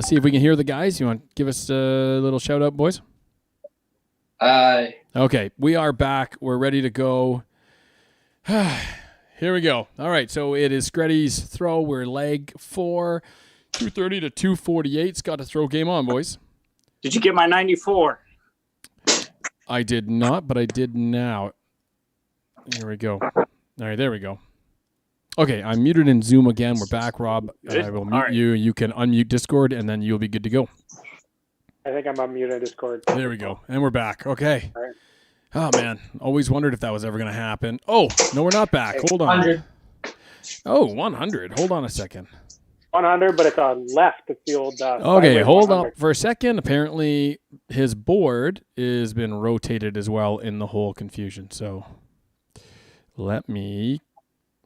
See if we can hear the guys. You want to give us a little shout out, boys? Okay, we are back. We're ready to go. Here we go. All right, so it is SHREDDIE's throw. We're leg 4, 230 to 248. Scott to throw. Game on, boys. Did you get my 94? I did not, but I did now. Here we go. All right, there we go. Okay, I'm muted in Zoom again. We're back, Rob. I will mute you. You can unmute Discord, and then you'll be good to go. I think I'm unmuted in Discord. There we go. And we're back. Okay. All right. Oh, man. Always wondered if that was ever going to happen. Oh, no, we're not back. Hold on. 100. Oh, 100. Hold on a second. 100, but it's on left. It's the old. Okay, sideways hold 100. up for a second. Apparently, his board has been rotated as well in the whole confusion. So let me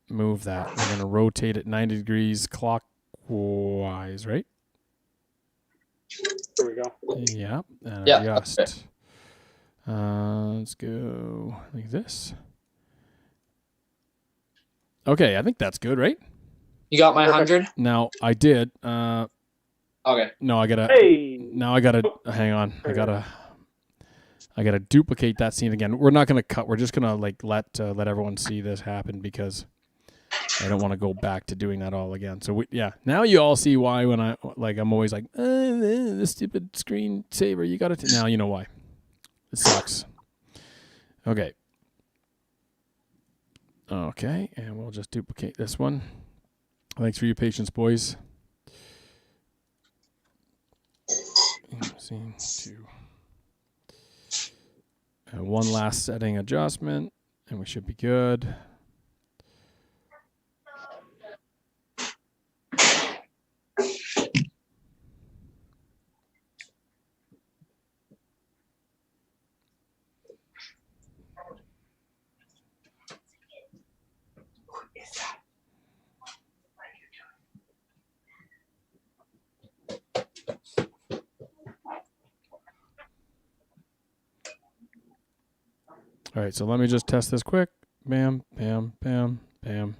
move that. We're going to rotate it 90 degrees clockwise, right? Here we go. Yeah. And Yeah, adjust. Let's go like this. Okay, I think that's good, right? You got my 100? Now I did. Okay. No, I gotta. Hey. Now I gotta. Hang on. I gotta duplicate that scene again. We're not gonna cut. We're just gonna like let everyone see this happen because I don't want to go back to doing that all again. So yeah. Now you all see why when I'm always like the stupid screen saver. You got it. Now you know why. It sucks. Okay. Okay, and we'll just duplicate this one. Thanks for your patience, boys. Scene 2. One last setting adjustment, and we should be good. All right, so let me just test this quick. Bam, bam, bam, bam.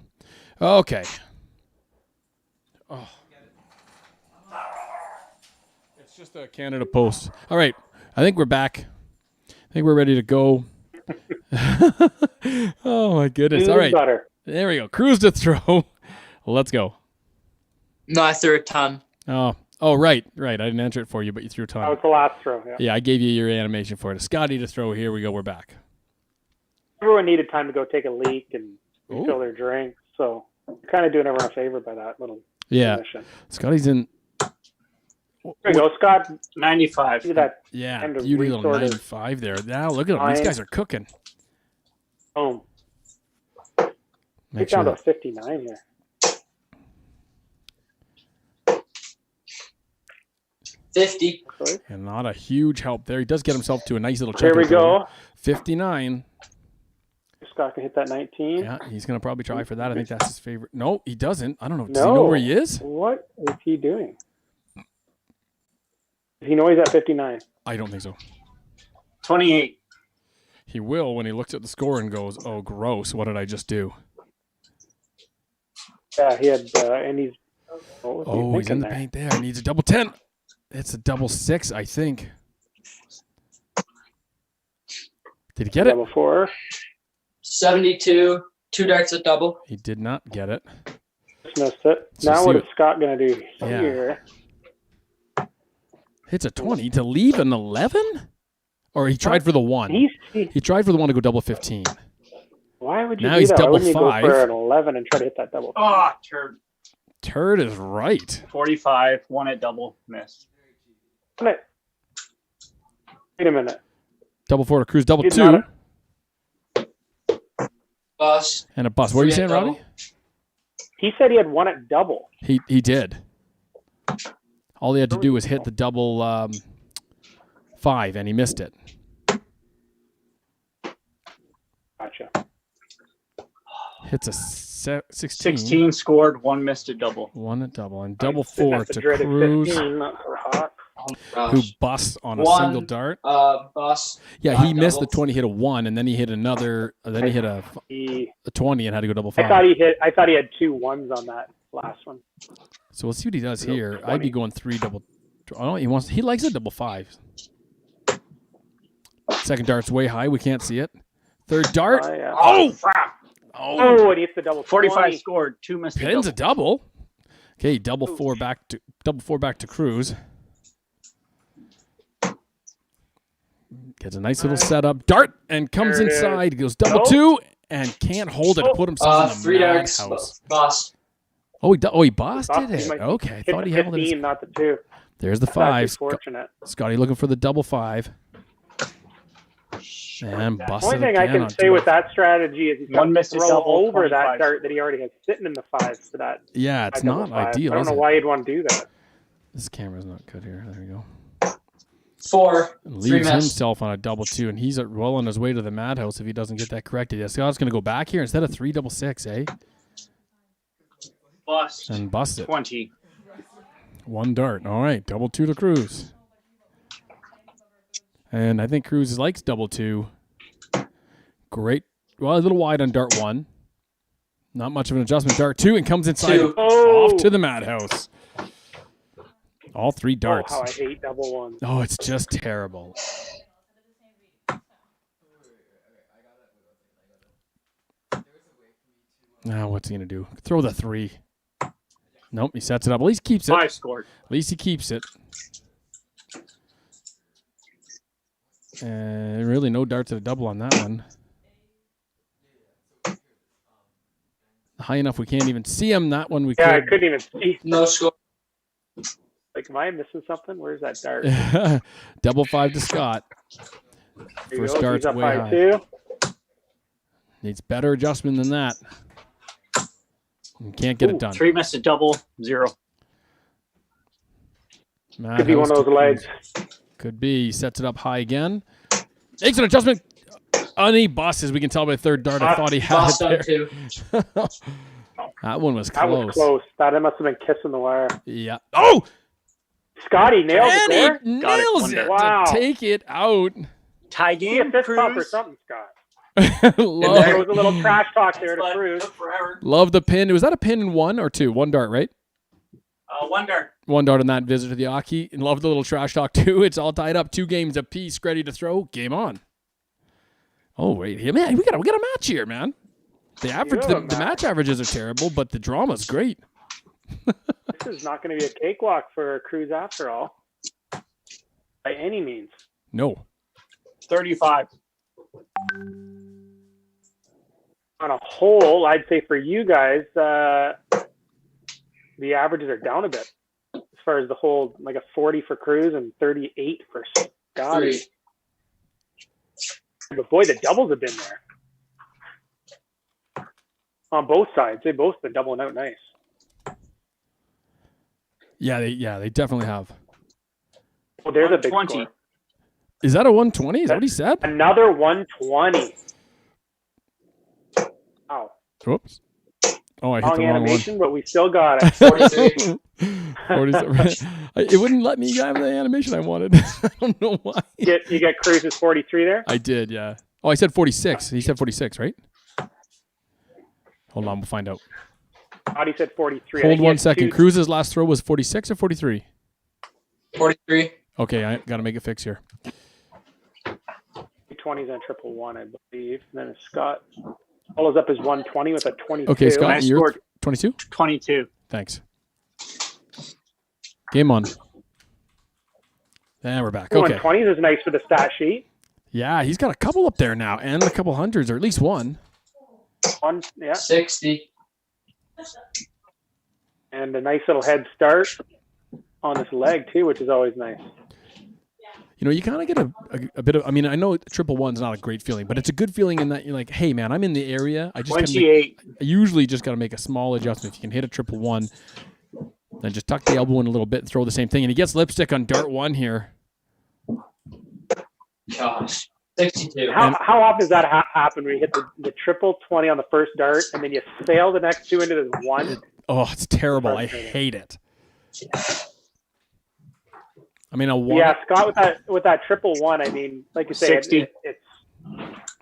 Okay. Oh. It's just a Canada Post. All right, I think we're back. I think we're ready to go. Oh, my goodness. All right. Butter. There we go. Kruz to throw. Let's go. No, I threw a ton. Oh, right. I didn't answer it for you, but you threw a ton. That was the last throw. Yeah. Yeah, I gave you your animation for it. Scotty to throw. Here we go. We're back. Everyone needed time to go take a leak and Ooh. refill their drink, so kind of doing everyone a favor by that little mission. Scotty's in. There you go, Scott. 95. See that? Yeah, Kind of beauty little resorted 95 there. Now look at them. These line. guys are cooking. Boom. Make Get sure down that, to 59 here. $50. Sorry. and not a huge help there. He does get himself to a nice little check. There we go. 59. Scott can hit that 19. Yeah, he's going to probably try for that. I think that's his favorite. No, he doesn't. I don't know. Does No. he know where he is? What is he doing? Does he know he's at 59? I don't think so. 28. He will when he looks at the score and goes, oh, gross. What did I just do? Yeah, he had, and he's. Oh, he's in the paint there. He needs a double 10. It's a double 6, I think. Did he get it? Double 4. 72. 2 darts at double. He did not get it. Just missed it. So Now see what what- is Scott going to do Yeah. here? Hits a 20 to leave an 11? Or he tried for the 1. He tried for the 1 to go double 15. Why would you Now do he's that? double Why wouldn't you go 5. for an 11 and try to hit that double? Oh, turd. Turd is right. 45. 1 at double. Missed. Wait a minute. Double 4 to Kruz, double He's 2, not Bust. and a bust. What are you 3 at saying, double. Robbie? He said he had 1 at double. He did. All he had to do was hit the double 5, and he missed it. Gotcha. Hits a 16. 16 scored. 1 missed at double. 1 at double. And double 4 That's to the dreaded Kruz, 15, not so hot. who Rush. busts on a 1, single dart. Bust. Yeah, he not missed the double. 20, hit a 1, and then he hit another. Then he hit a 20 and had to go double 5. I thought he had 2 1s on that last one. So we'll see what he does Nope, here. 20. I'd be going 3 double. Oh, he likes a double 5. Second dart's way high. We can't see it. Third dart. Yeah. Oh, crap. Oh, and it's the double 45 20. scored. 2 missed. Pins a double. Okay, double 4 back to Kruz. Gets a nice little setup. Dart and comes There it inside. Goes double Nope. 2 and can't hold it to put himself in a 3 darts. madhouse. Boss. Oh, he busted Busted it. my- Okay, I Hit thought the he held 15, it. not the 2. There's the That's actually 5. fortunate. Scotty looking for the double 5. And The busted only thing I again can on say with that strategy is he's got One to missed throw double, over that 25. dart that he already has sitting in the 5 for that. Yeah, it's double not 5. ideal. I don't is know it? why you'd want to do that. This camera's not good here. There we go. 4. 3 Leaves missed. himself on a double 2, and he's well on his way to the madhouse if he doesn't get that corrected. Yeah, Scott's going to go back here instead of 3 double 6, eh? Bust. And bust it. 20. 1 dart. All right, double 2 to Kruz. And I think Kruz likes double 2. Great. Well, a little wide on dart 1. Not much of an adjustment. Dart 2 and comes inside. 2. Off to the madhouse. All 3 darts. Oh, how I hate double 1. Oh, it's just terrible. Now, what's he going to do? Throw the 3. Nope, he sets it up. At least keeps it. 5 scored. At least he keeps it. And really no darts at a double on that one. High enough we can't even see him. That one we Yeah, I could. couldn't even see. No score. Like, am I missing something? Where's that dart? Double 5 to Scott. There you First go. dart's He's up way by high. 2. Needs better adjustment than that. Can't get Ooh, it done. 3 missed a double. 0. Could be one of those legs. Could be. He sets it up high again. Makes an adjustment. And he busts, we can tell by the third dart. I thought he had Boss it on there. 2. That one was That close. was close. That must have been kissing the wire. Yeah. Oh! Scotty nailed it And there. he Got it. nails One it dart. Wow. to take it out. Tie Give me a game, fist pump or Cruz. something, Scott. there. There love, was a little trash talk there to But Cruz. took forever. love the pin. Was that a pin in 1 or 2? 1 dart, right? 1 dart. 1 dart on that visit to the Aki. And love the little trash talk, too. It's all tied up. 2 games apiece. Ready to throw. Game on. Oh, wait. Yeah, man, we got a match here, man. The average, have a the match averages are terrible, but the drama's great. This is not going to be a cakewalk for Cruz after all. By any means. No. 35. On a whole, I'd say for you guys, the averages are down a bit. As far as the whole, like a 40 for Cruz and 38 for Scotty. 3. But boy, the doubles have been there. On both sides. They both been doubling out nice. Yeah, they definitely have. Well, there's a big 120. score. Is that a 120? Is that what he said? Another 120. Wow. Whoops. Oh, I hit Long the wrong one. animation, but we still got it. 43. 47. It wouldn't let me have the animation I wanted. I don't know why. You get Cruz's 43 there? I did, yeah. Oh, I said 46. He said 46, right? Hold on, we'll find out. Scotty said 43. I Hold think he 1 had second. two- Cruz's last throw was 46 or 43? 43. Okay, I got to make a fix here. 20s on triple one, I believe. And then Scott follows up his 120 with a 22. Okay, Scott, I you're scored 22? 22. Thanks. Game on. And we're back. Ooh, Okay. and 20s is nice for the stat sheet. Yeah, he's got a couple up there now and a couple hundreds, or at least one. One, yeah. 60. And a nice little head start on this leg, too, which is always nice. You know, you kind of get a bit of, I mean, I know triple one's not a great feeling, but it's a good feeling in that you're like, hey, man, I'm in the area. I usually just got to make a small adjustment. If you can hit a triple one, then just tuck the elbow in a little bit and throw the same thing. And he gets lipstick on dart 1 here. Gosh. 62. How often does that happen where you hit the triple 20 on the first dart and then you sail the next two into the one? Oh, it's terrible. I hate it. I mean, a one. Yeah, Scott, with that triple one, I mean, like you say, 60. It's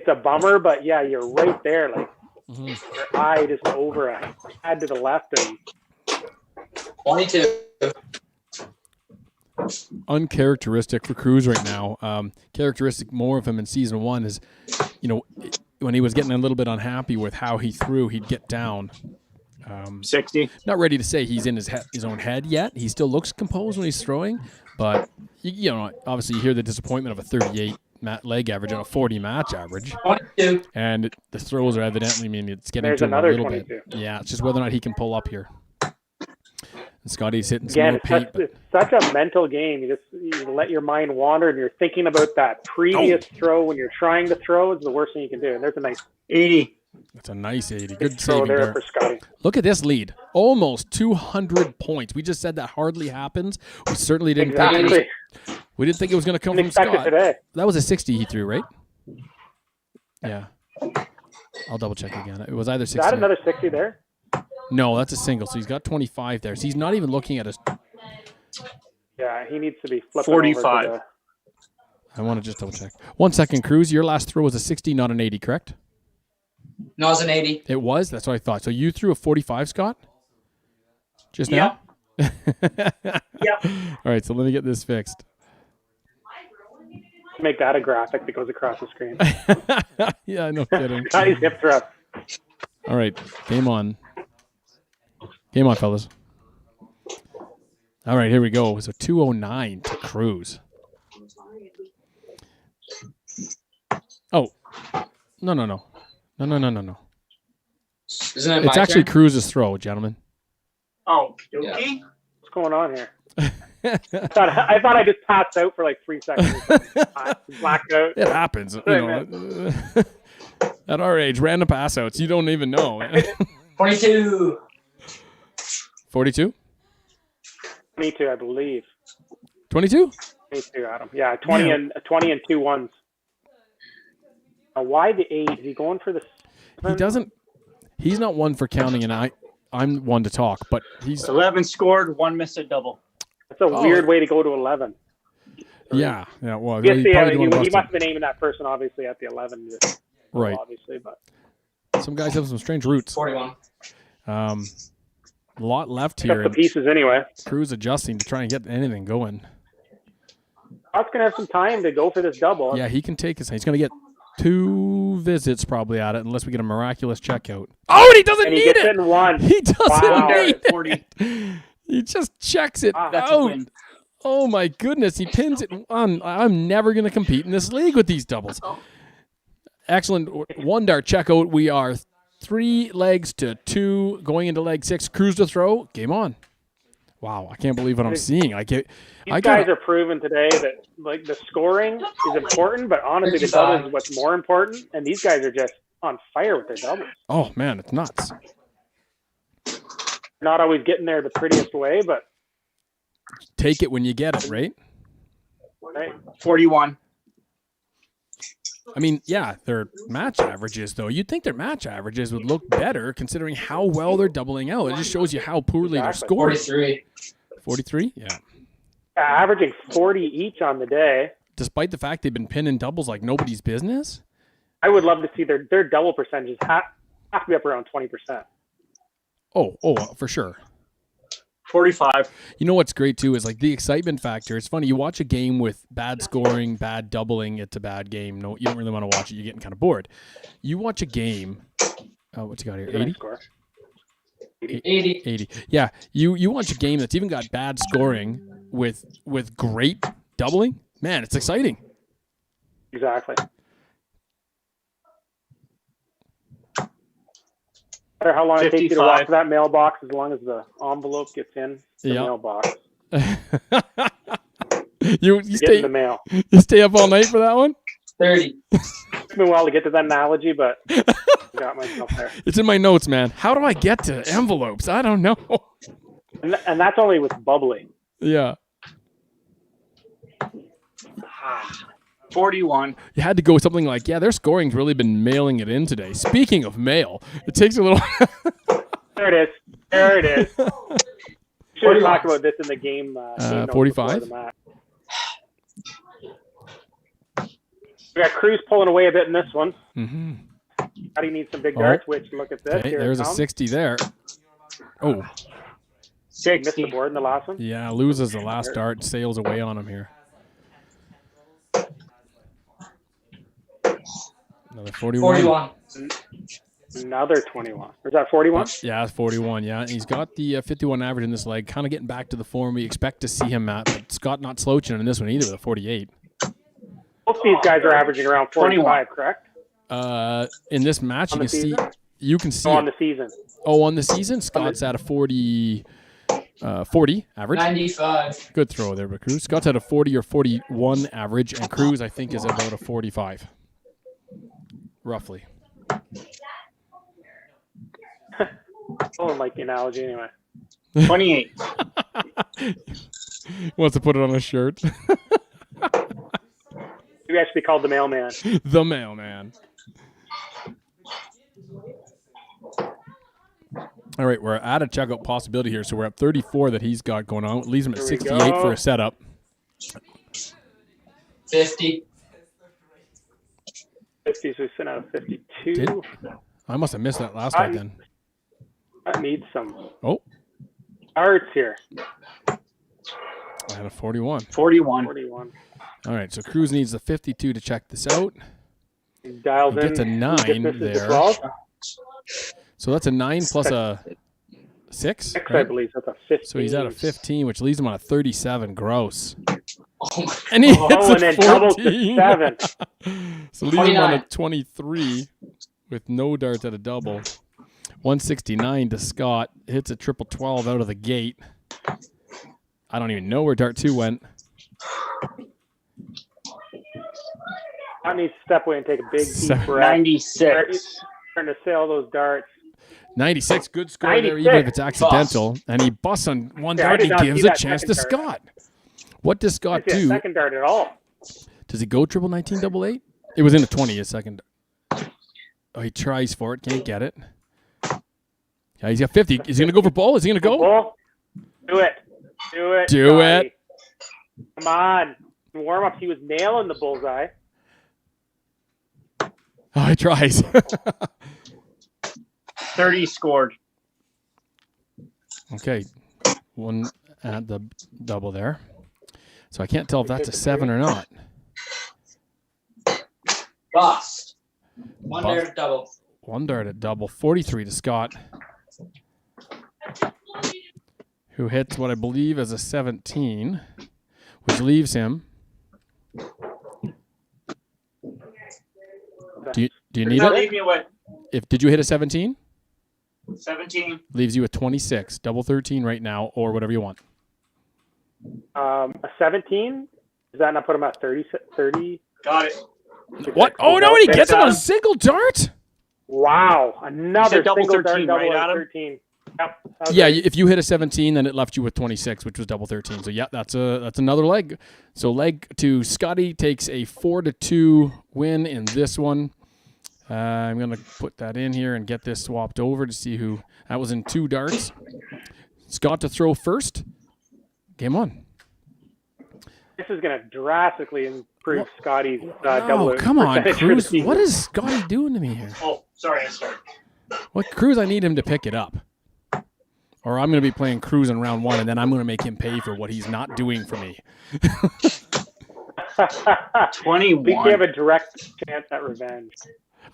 a bummer, but yeah, you're right there. Like Mhm. your eye just over a head to the left, and 22. Uncharacteristic for Kruz right now. Characteristic more of him in season 1 is, when he was getting a little bit unhappy with how he threw, he'd get down. 60. Not ready to say he's in his own head yet. He still looks composed when he's throwing, but obviously you hear the disappointment of a 38 leg average and a 40 match average. 22. And the throws are evidently, it's getting There's to him a another little 22. bit. Yeah, it's just whether or not he can pull up here. And Scotty's hitting some Again, more paint. it's such a mental game. You let your mind wander, and you're thinking about that previous throw when you're trying to throw is the worst thing you can do. And there's a nice 80. That's a nice 80. Good throw saving there there. for Scotty. Look at this lead. Almost 200 points. We just said that hardly happens. We certainly didn't think Exactly. we didn't think it was going to come Didn't from expect Scott. it today. That was a 60 he threw, right? Yeah. I'll double check again. It was either 60. Is that another 60 there? No, that's a single. So he's got 25 there. So he's not even looking at his. Yeah, he needs to be flipping 45. over to I want to just double check. 1 second, Kruz. Your last throw was a 60, not an 80, correct? No, it's an 80. It was? That's what I thought. So you threw a 45, Scott? Just now? Yep. All right, so let me get this fixed. make that a graphic that goes across the screen. Yeah, no kidding. Scotty's hip thrust. All right, game on. Game on, fellas. All right, here we go. It's a 209 to Kruz. Oh, no. Isn't it It's my actually turn? Kruz's throw, gentlemen. Oh, Yeah. okay. What's going on here? I thought I just passed out for like 3 seconds. I blacked out. It happens. You know, at our age, random pass outs, you don't even know. 22. 42? 22, I believe. 22? 22, Adam. Yeah, 20 and 2 ones. Why the 8? Is he going for the 7? He doesn't. He's not one for counting, and I'm one to talk, but he's. 11 scored, 1 missed a double. That's a weird way to go to 11. Yeah. Well, Yes, he yeah, probably he didn't want must to have been aiming that person, obviously, at the 11. Right. Obviously, but Some guys have some strange routes. 41. A lot left got here. the And pieces anyway. Kruz adjusting to try and get anything going. Scott's going to have some time to go for this double. Yeah, he can take his. He's going to get 2 visits probably at it unless we get a miraculous checkout. Oh, and he doesn't And he need gets it. it in 1. He doesn't Wow. need 40. it. He just checks it That's a out. win. Oh my goodness, he pins it. I'm never going to compete in this league with these doubles. Excellent 1 dart checkout. We are 3 legs to 2 going into leg 6. Kruz to throw. Game on. Wow, I can't believe what I'm seeing. These guys are proving today that like the scoring is important, but honestly, the doubles is what's more important. And these guys are just on fire with their doubles. Oh man, it's nuts. Not always getting there the prettiest way, but Take it when you get it, right? right? 41. I mean, yeah, their match averages, though. You'd think their match averages would look better considering how well they're doubling out. It just shows you how poorly they're Exactly. scoring. 43. 43? Yeah. Averaging 40 each on the day. Despite the fact they've been pinning doubles like nobody's business. I would love to see their double percentages have to be up around 20%. Oh, for sure. 45. You know what's great, too, is like the excitement factor. It's funny. You watch a game with bad scoring, bad doubling, it's a bad game. No, you don't really want to watch it. You're getting kind of bored. You watch a game. Oh, what's he got here? 80? Score. 80. 80. Yeah, you watch a game that's even got bad scoring with great doubling. Man, it's exciting. Exactly. No matter how long it takes you to 55. walk to that mailbox, as long as the envelope gets in the Yep. mailbox. you Get in stay the mail. you stay up all night for that one? 30. It's been a while to get to that analogy, but I got myself there. It's in my notes, man. How do I get to envelopes? I don't know. And that's only with bubbling. Yeah. 41. You had to go with something like, yeah, their scoring's really been mailing it in today. Speaking of mail, it takes a little There it is. There it is. Should have talked about this in the game. Game notes 45? before the match. We got Kruz pulling away a bit in this one. Mm-hmm. How do you need some big darts? Which, look at this. Okay, Here there's it a comes. 60 there. Oh, Missed the 60. board in the last one. Yeah, loses the last dart, sails away on him here. Another 41. 41. Another 21. Or is that 41? Yeah, it's 41. Yeah, and he's got the 51 average in this leg, kind of getting back to the form we expect to see him at. But Scott not slouching in this one either with a 48. Both these guys are averaging around 45, 21. correct? In this match, On you the can see season? you can see Oh, on it. the season. Oh, on the season, Scott's at a 40 average. 95. Good throw there, but Kruz. Scott's at a 40 or 41 average, and Kruz, I think, is about a 45, roughly. Oh, like the analogy anyway. 28. Wants to put it on a shirt. You actually called the mailman. The mailman. All right, we're at a checkout possibility here, so we're at 34 that he's got going on. It leaves him at Here we 68 go. for a setup. 50. 50, so we sent out a 52. Did- I must have missed that last one then. That needs some Oh, arts here. I had a 41. 41. 41. All right, so Kruz needs the 52 to check this out. He dials He gets a in. 9 Just misses the there. 12. So that's a 9 plus a 6. 6, I Right? believe. That's a 15. So he's at a 15, which leaves him on a 37. Gross. Oh my. And he hits Oh, a and then doubles to 14. 7. So leaving him on a 29. 23 with no darts at a double. 169 to Scott. Hits a triple 12 out of the gate. I don't even know where dart 2 went. I need to step away and take a big deep Seven- breath. 96. Trying to sail those darts. 96, good score there, 96. even if it's accidental. And he busts on one Yeah, I dart. did He not gives see a that chance to second dart. Scott. What does I Scott didn't see a do? second dart at all. Does he go triple 19 double 8? It was in the 20 a second. Oh, he tries for it, can't get it. Yeah, he's got 50. Is he going to go for ball? Is he going to go? Bull. Do it. Do it. Do Scotty. it. Come on. In warm-ups, he was nailing the bullseye. Oh, he tries. 30 scored. Okay, one at the double there. So I can't tell if that's a 7 or not. Bust. One Bust. dart double. One dart at double. 43 to Scott, who hits what I believe is a 17, which leaves him. Do you need Now it? leave me with Did you hit a 17? 17. Leaves you with 26, double 13 right now, or whatever you want. A 17? Does that not put him at 30? 30? Got it. What? Oh no! And he gets it on a single dart. Wow. Another Said double single 13, dart double right, at Adam? 13. Yep. that was Yeah, it. if you hit a 17, then it left you with 26, which was double 13. So yeah, that's another leg. So leg to Scotty takes a 4-2 win in this one. I'm gonna put that in here and get this swapped over to see who. That was in 2 darts. Scott to throw first. Game on. This is going to drastically improve Scotty's double. Oh, come on, percentage for the Kruz. season. What is Scotty doing to me here? Oh, sorry, I started. What Kruz? I need him to pick it up. Or I'm going to be playing Kruz in round 1, and then I'm going to make him pay for what he's not doing for me. 21. We have a direct chance at revenge.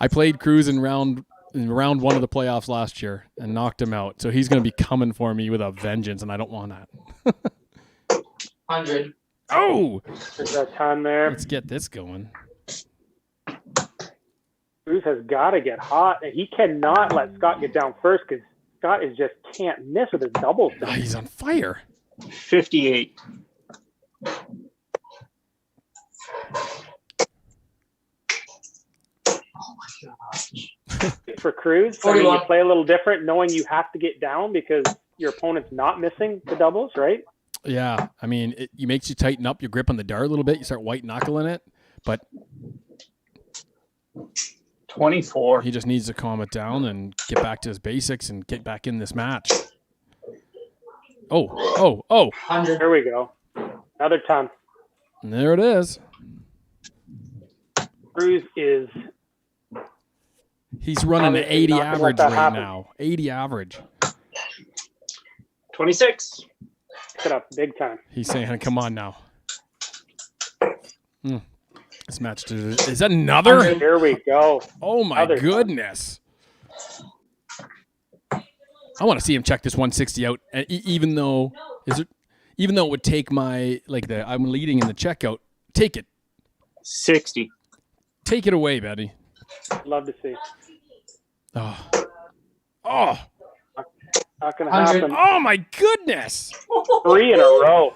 I played Kruz in round 1 of the playoffs last year and knocked him out. So he's going to be coming for me with a vengeance, and I don't want that. 100. Oh! There's a ton there. Let's get this going. Cruz has got to get hot, and he cannot let Scott get down first because Scott is just can't miss with his doubles. Oh, he's on fire. 58. For Cruz, I mean, you 41. play a little different, knowing you have to get down because your opponent's not missing the doubles, right? Yeah, I mean, it makes you tighten up your grip on the dart a little bit. You start white knuckling it, but 24. he just needs to calm it down and get back to his basics and get back in this match. Oh. 100. There we go. Another ton. And there it is. Cruz is He's running an Obviously 80 not gonna let average that right happen. now. 80 average. 26. Pick it up big time. He's saying, come on now. This match, is that another? Here we go. Oh, my Other goodness. I want to see him check this 160 out. And even though it would take my, I'm leading in the checkout, take it. 60. Take it away, Betty. Love to see. Oh. Not going to happen. Oh, my goodness. 3 in a row.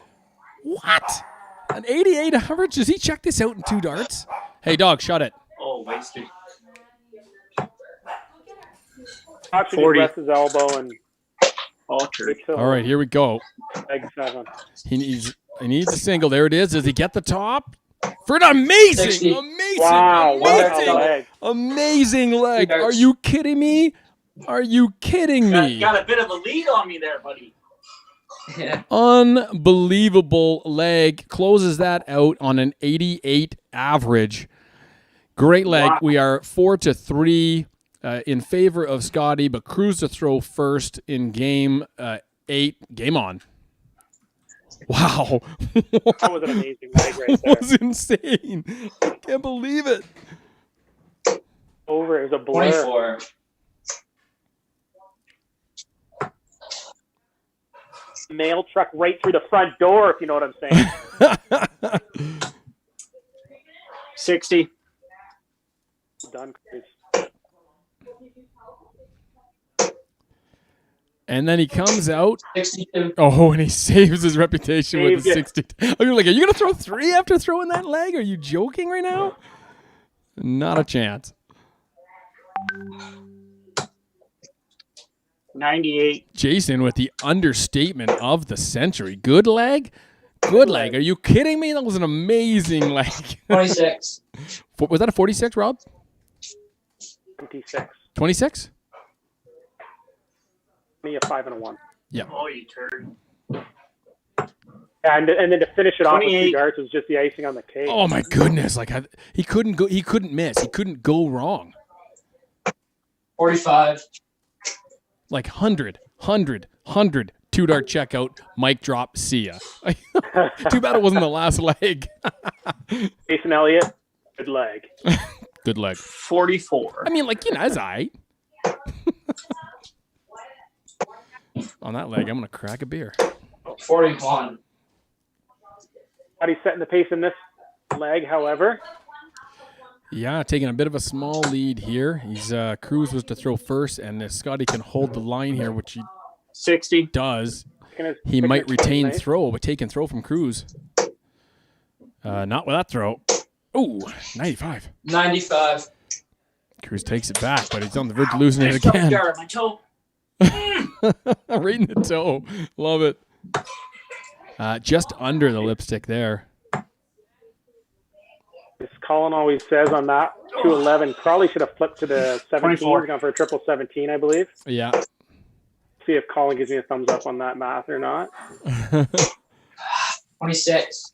What? An 88 average? Does he check this out in 2 darts? Hey, dog, shut it. Oh, wasted. Actually, 40. rest his elbow and Alter. All right, here we go. Leg 7. He needs a single. There it is. Does he get the top? For an amazing, 60. Wow, what a amazing, leg. amazing leg. Darts. Are you kidding me? Are you kidding me? Got a bit of a lead on me there, buddy. Yeah. Unbelievable leg. Closes that out on an 88 average. Great leg. Wow. We are 4-3 in favor of Scotty, but Kruz to throw first in game 8. Game on. Wow. That was an amazing leg right there. That was insane. I can't believe it. Over. It was a blur. 24. Mail truck right through the front door, if you know what I'm saying. 60. Done, Kruz. And then he comes out. 62. Oh, and he saves his reputation with Saved a it. 60. Oh, you're like, are you going to throw 3 after throwing that leg? Are you joking right now? Not a chance. 98. Jason with the understatement of the century. Good leg? Good leg. Are you kidding me? That was an amazing leg. 26. Was that a 46, Rob? 26. 26? Me a 5 and a 1. Yeah. Oh, you turd. And then to finish it off with 28. 2 darts was just the icing on the cake. Oh my goodness! He couldn't go. He couldn't miss. He couldn't go wrong. 45. 100, 2-dart checkout, mic drop, see ya. Too bad it wasn't the last leg. Jason Elliott, good leg. Good leg. 44. I mean, as I. On that leg, I'm gonna crack a beer. 41. How he's setting the pace in this leg, however. Yeah, taking a bit of a small lead here. He's Kruz was to throw first, and Scotty can hold the line here, which he 60. does. Picking He his might retain nice. throw, but taking throw from Kruz. Not with that throw. Oh, 95. 95. Kruz takes it back, but he's on the verge of losing it Nice toe, again. Jared, my toe. Right in the toe. Love it. Just under the lipstick there. As Colin always says on that 211, Crawley should have flipped to the 17. 24. He's gone for a triple 17, I believe. Yeah. See if Colin gives me a thumbs up on that math or not. 26.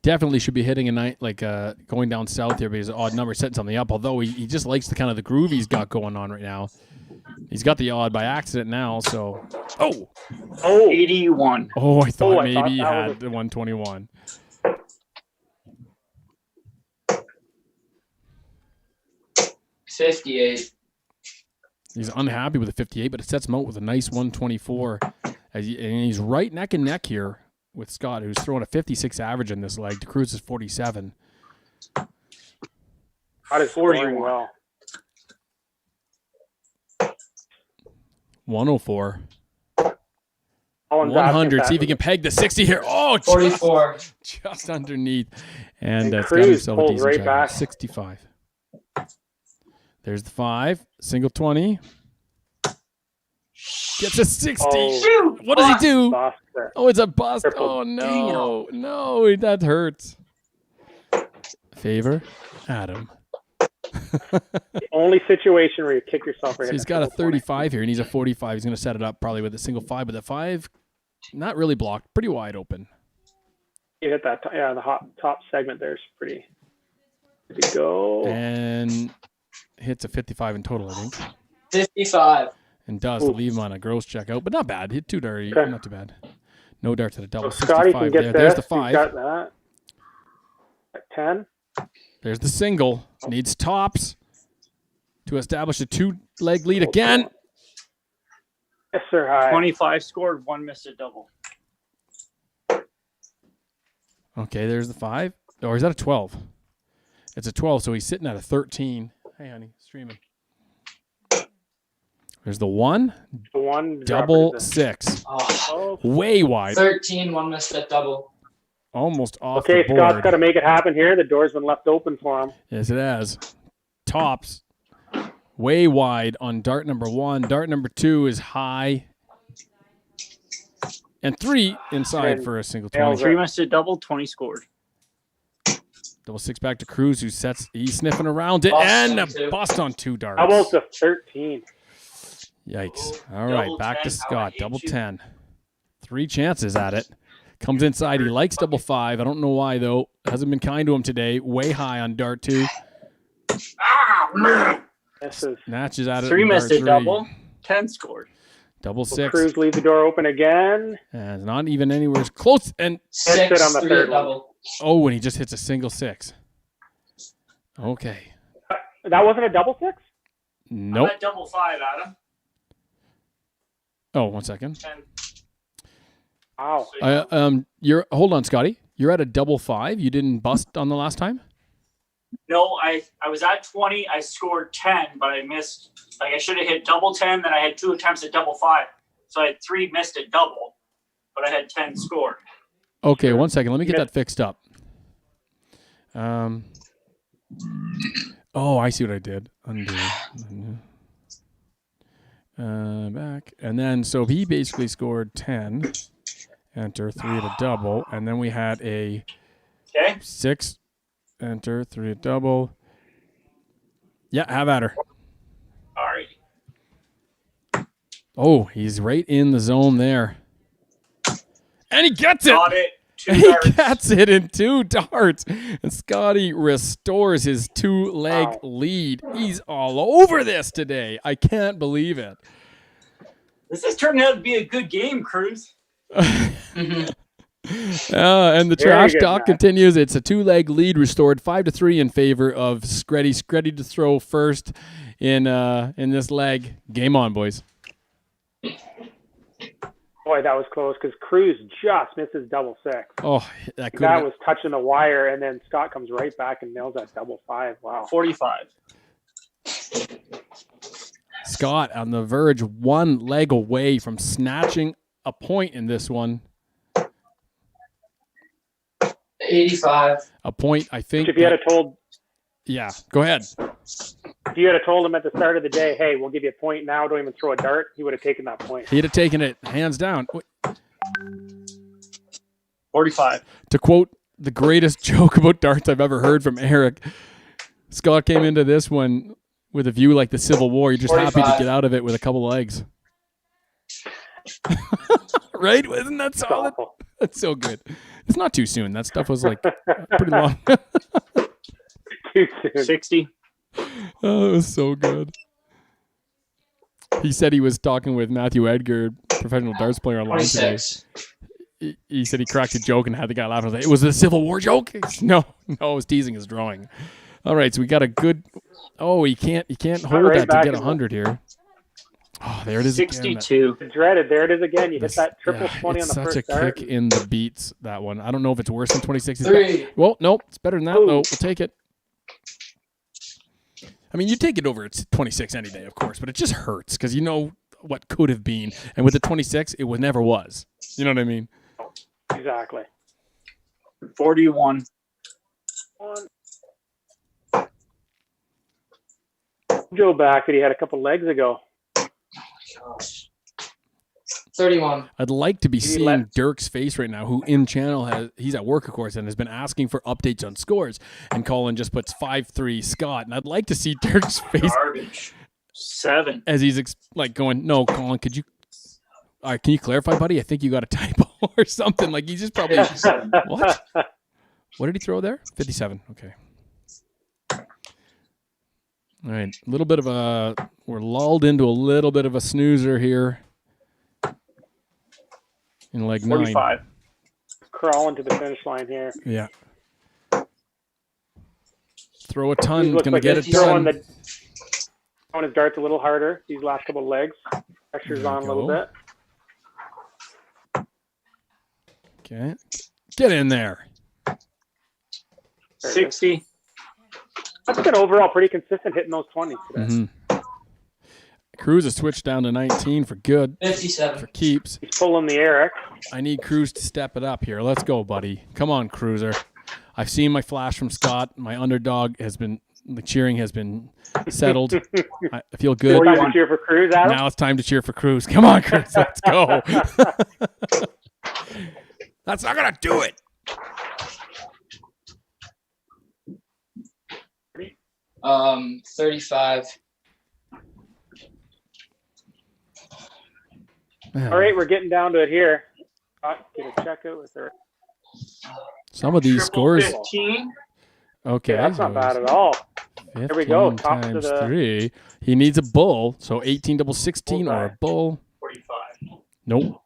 Definitely should be hitting a night going down south here because odd number setting something up. Although he just likes the kind of the groove he's got going on right now. He's got the odd by accident now. So, Oh, 81. oh, I thought I maybe thought he that had was the 121. $58. He's unhappy with the 58, but it sets him out with a nice 124. And he's right neck and neck here with Scott, who's throwing a 56 average in this leg. Kruz is 47. that is 41 well. 104. Colin's 100. asking See if he can peg the 60 here. Oh, 44. just underneath. And And it's got Kruz himself a pulled decent right shot. back. 65. There's the 5. Single 20. Gets a 60. Oh, What does he do? Buster. Oh, it's a bust. Triple. Oh, no. No, that hurts. Favor, Adam. The only situation where you kick yourself right So in he's the got a triple 20. 35 here, and he's a 45. He's going to set it up probably with a single 5, but the 5, not really blocked. Pretty wide open. You hit that, the top segment there is pretty good to go. And hits a 55 in total, I think. 55. and does to leave him on a gross checkout, but not bad. Hit 2 dart, not too bad. No darts at a double. So Scotty 65 can get there. this. There's the He's 5. got that. At 10. There's the single. Needs tops to establish a 2-leg lead again. Yes, sir. High. 25 scored, 1 missed a double. Okay, there's the 5. Or is that a 12? It's a 12, so he's sitting at a 13. Hey, honey, streaming. There's the 1. The 1. Double 6. Oh, Way wide. 13, 1 missed a double. Almost off Okay, the board. Scott's got to make it happen here. The door's been left open for him. Yes, it has. Tops. Way wide on dart number 1. Dart number 2 is high. And 3 inside And for a single nails 20. 3 missed a double, 20 scored. Double 6 back to Kruz, who sets. He's sniffing around it. Bust And on a 2. bust on 2 darts. Double to 13. Yikes. All right, Double back to 10, how I Scott. hate Double you. 10. 3 chances at it. Comes inside. He likes double 5. I don't know why, though. Hasn't been kind to him today. Way high on dart 2. Ah, man. This is Snatches at it. 3 on missed dart a 3. double, 10 scored. Double so 6. Kruz leaves the door open again. And not even anywhere close. And Hits it 6, on the 3 third one. double. oh, and he just hits a single 6. Okay. That wasn't a double 6? Nope. I'm at double 5, Adam. Oh, 1 second. 10. Wow. You're hold on, Scotty. You're at a double 5. You didn't bust on the last time? No, I was at 20. I scored 10, but I missed. Like I should have hit double 10. Then I had 2 attempts at double 5. So I had 3 missed at double, but I had 10 scored. Okay, 1 second. Let me get that fixed up. Oh, I see what I did. Undo. Back. And then, so he basically scored 10. Enter, 3 at a double. And then we had a Okay. 6. Enter, 3 at double. Yeah, have at her. All right. Oh, he's right in the zone there. And he gets it! Got it. 2 He darts. gets it in 2 darts. And Scotty restores his 2-leg Wow. lead. He's all over this today. I can't believe it. This is turning out to be a good game, Kruz. And the Very trash good talk match. continues. It's a 2-leg lead restored 5-3 in favor of SHREDDIE. SHREDDIE to throw first in this leg. Game on, boys. Boy, that was close because Kruz just misses double 6. Oh, that could That was touching the wire, and then Scott comes right back and nails that double 5. Wow. 45. Scott on the verge, 1 leg away from snatching a point in this one. 85. A point, I think. If you had told, Yeah, go ahead. if you had told him at the start of the day, hey, we'll give you a point now, don't even throw a dart, he would have taken that point. He'd have taken it hands down. 45. To quote the greatest joke about darts I've ever heard from Eric, Scott came into this one with a view like the Civil War. You're just happy to 45. get out of it with a couple legs. Right? Isn't that It's solid? awful. That's so good. It's not too soon. That stuff was like pretty long. Too soon. 60. Oh, it was so good. He said he was talking with Matthew Edgar, professional darts player online today. 26. He said he cracked a joke and had the guy laugh. I was like, it was a Civil War joke? No, I was teasing his drawing. All right, so we got a good. Oh, he can't hold right that to back get in the- 100 here. Oh, there it is again. 62. Dreaded. There it is again. You hit This- that triple yeah, 20 on it's the such first a dart. kick in the beats, that one. I don't know if it's worse than 26. 3. Well, nope, it's better than that, Ooh. though. We'll take it. I mean, you take it over it's 26 any day, of course, but it just hurts because you know what could have been. And with the 26, it never was. You know what I mean? Exactly. 41. Joe back that he had a couple legs ago. Gosh. 31. I'd like to be You seeing let- Dirk's face right now, who in channel he's at work, of course, and has been asking for updates on scores. And Colin just puts 5-3 Scott. And I'd like to see Dirk's face Garbage. 7. as he's going, no, Colin, could you, all right, can you clarify, buddy? I think you got a typo or something. Like he's just probably, 57. what? What did he throw there? 57. Okay. All right. A little bit of a we're lulled into a little bit of a snoozer here in leg 9. 45. Crawling to the finish line here. Yeah. Throw a ton. He looks Going like to get it he's throwing done. throwing his darts a little harder these last couple of legs. Pressure's There on we a little go. bit. Okay. Get in there. 60. That's been overall pretty consistent hitting those 20s today. Mm-hmm. Kruz has switched down to 19 for good. 57. For keeps. He's pulling the Eric. I need Kruz to step it up here. Let's go, buddy. Come on, Cruiser. I've seen my flash from Scott. My underdog has been, the cheering has been settled. I feel good. Time to cheer for Kruz, Adam. Now it's time to cheer for Kruz. Come on, Kruz. Let's go. That's not going to do it. 35. All right, we're getting down to it here. Get a checkout with her. Some of these scores. 15. Okay. Yeah, that's not bad at all. There we go. Top to times the 3. He needs a bull. So 18 double 16 or a bull. 45. Nope.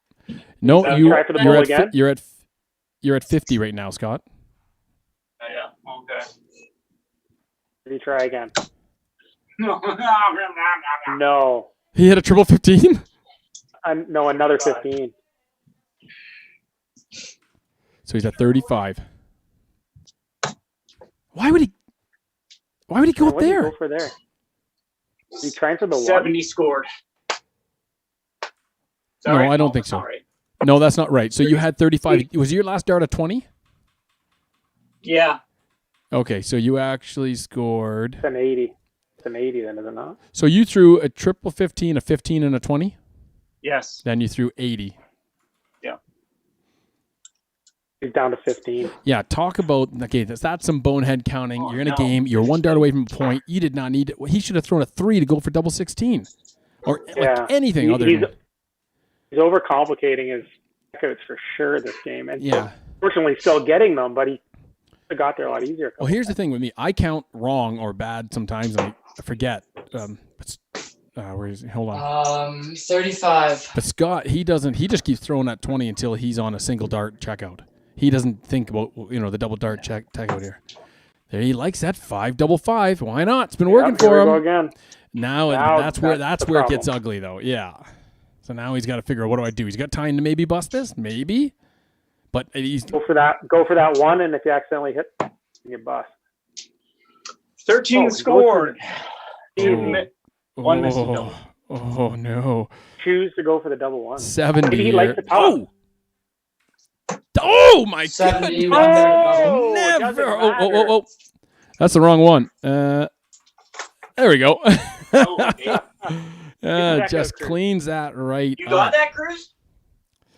No, Try for the you're bull at again? you're at 50 right now, Scott. Yeah. Okay. Did he try again? No. No. He hit a triple 15. No, another 15. So he's at 35. Why would he go What did he there? go for there? Is he trying for the 70 scored. Is that No, right? I don't think that's so. not right. No, that's not right. So you had 35. Was your last dart a 20? Yeah. Okay, so you actually scored. It's an 80. It's an 80 then, is it not? So you threw a triple 15, a 15, and a 20? Yes. Then you threw 80. He's down to 15. Yeah, talk about, okay, that's some bonehead counting. You're in a no. game. You're one dart away from a point. You did not need it. He should have thrown a 3 to go for double 16. Or like anything other than. He's overcomplicating his checkouts for sure this game. And Yeah. fortunately still getting them, but he got there a lot easier. Well, here's the thing with me. I count wrong or bad sometimes, and I forget. Where is he? Hold on. 35. But Scott, he doesn't. He just keeps throwing that 20 until he's on a single dart checkout. He doesn't think about the double dart checkout here. There, he likes that 5 double 5. Why not? It's been working for Here we go him. again. Now that's where it gets ugly though. Yeah. So now he's got to figure out, what do I do? He's got time to maybe bust this, maybe. But he's Go for that one, and if you accidentally hit, you get bust. 13 scored. One missed a oh, double. oh no. Choose to go for the double one. 70 Maybe he here. likes the top. Oh my 70. goodness. Oh, it Never. doesn't Oh. That's the wrong one. There we go. Oh, okay. Just cleans that right You up. got that, Kruz?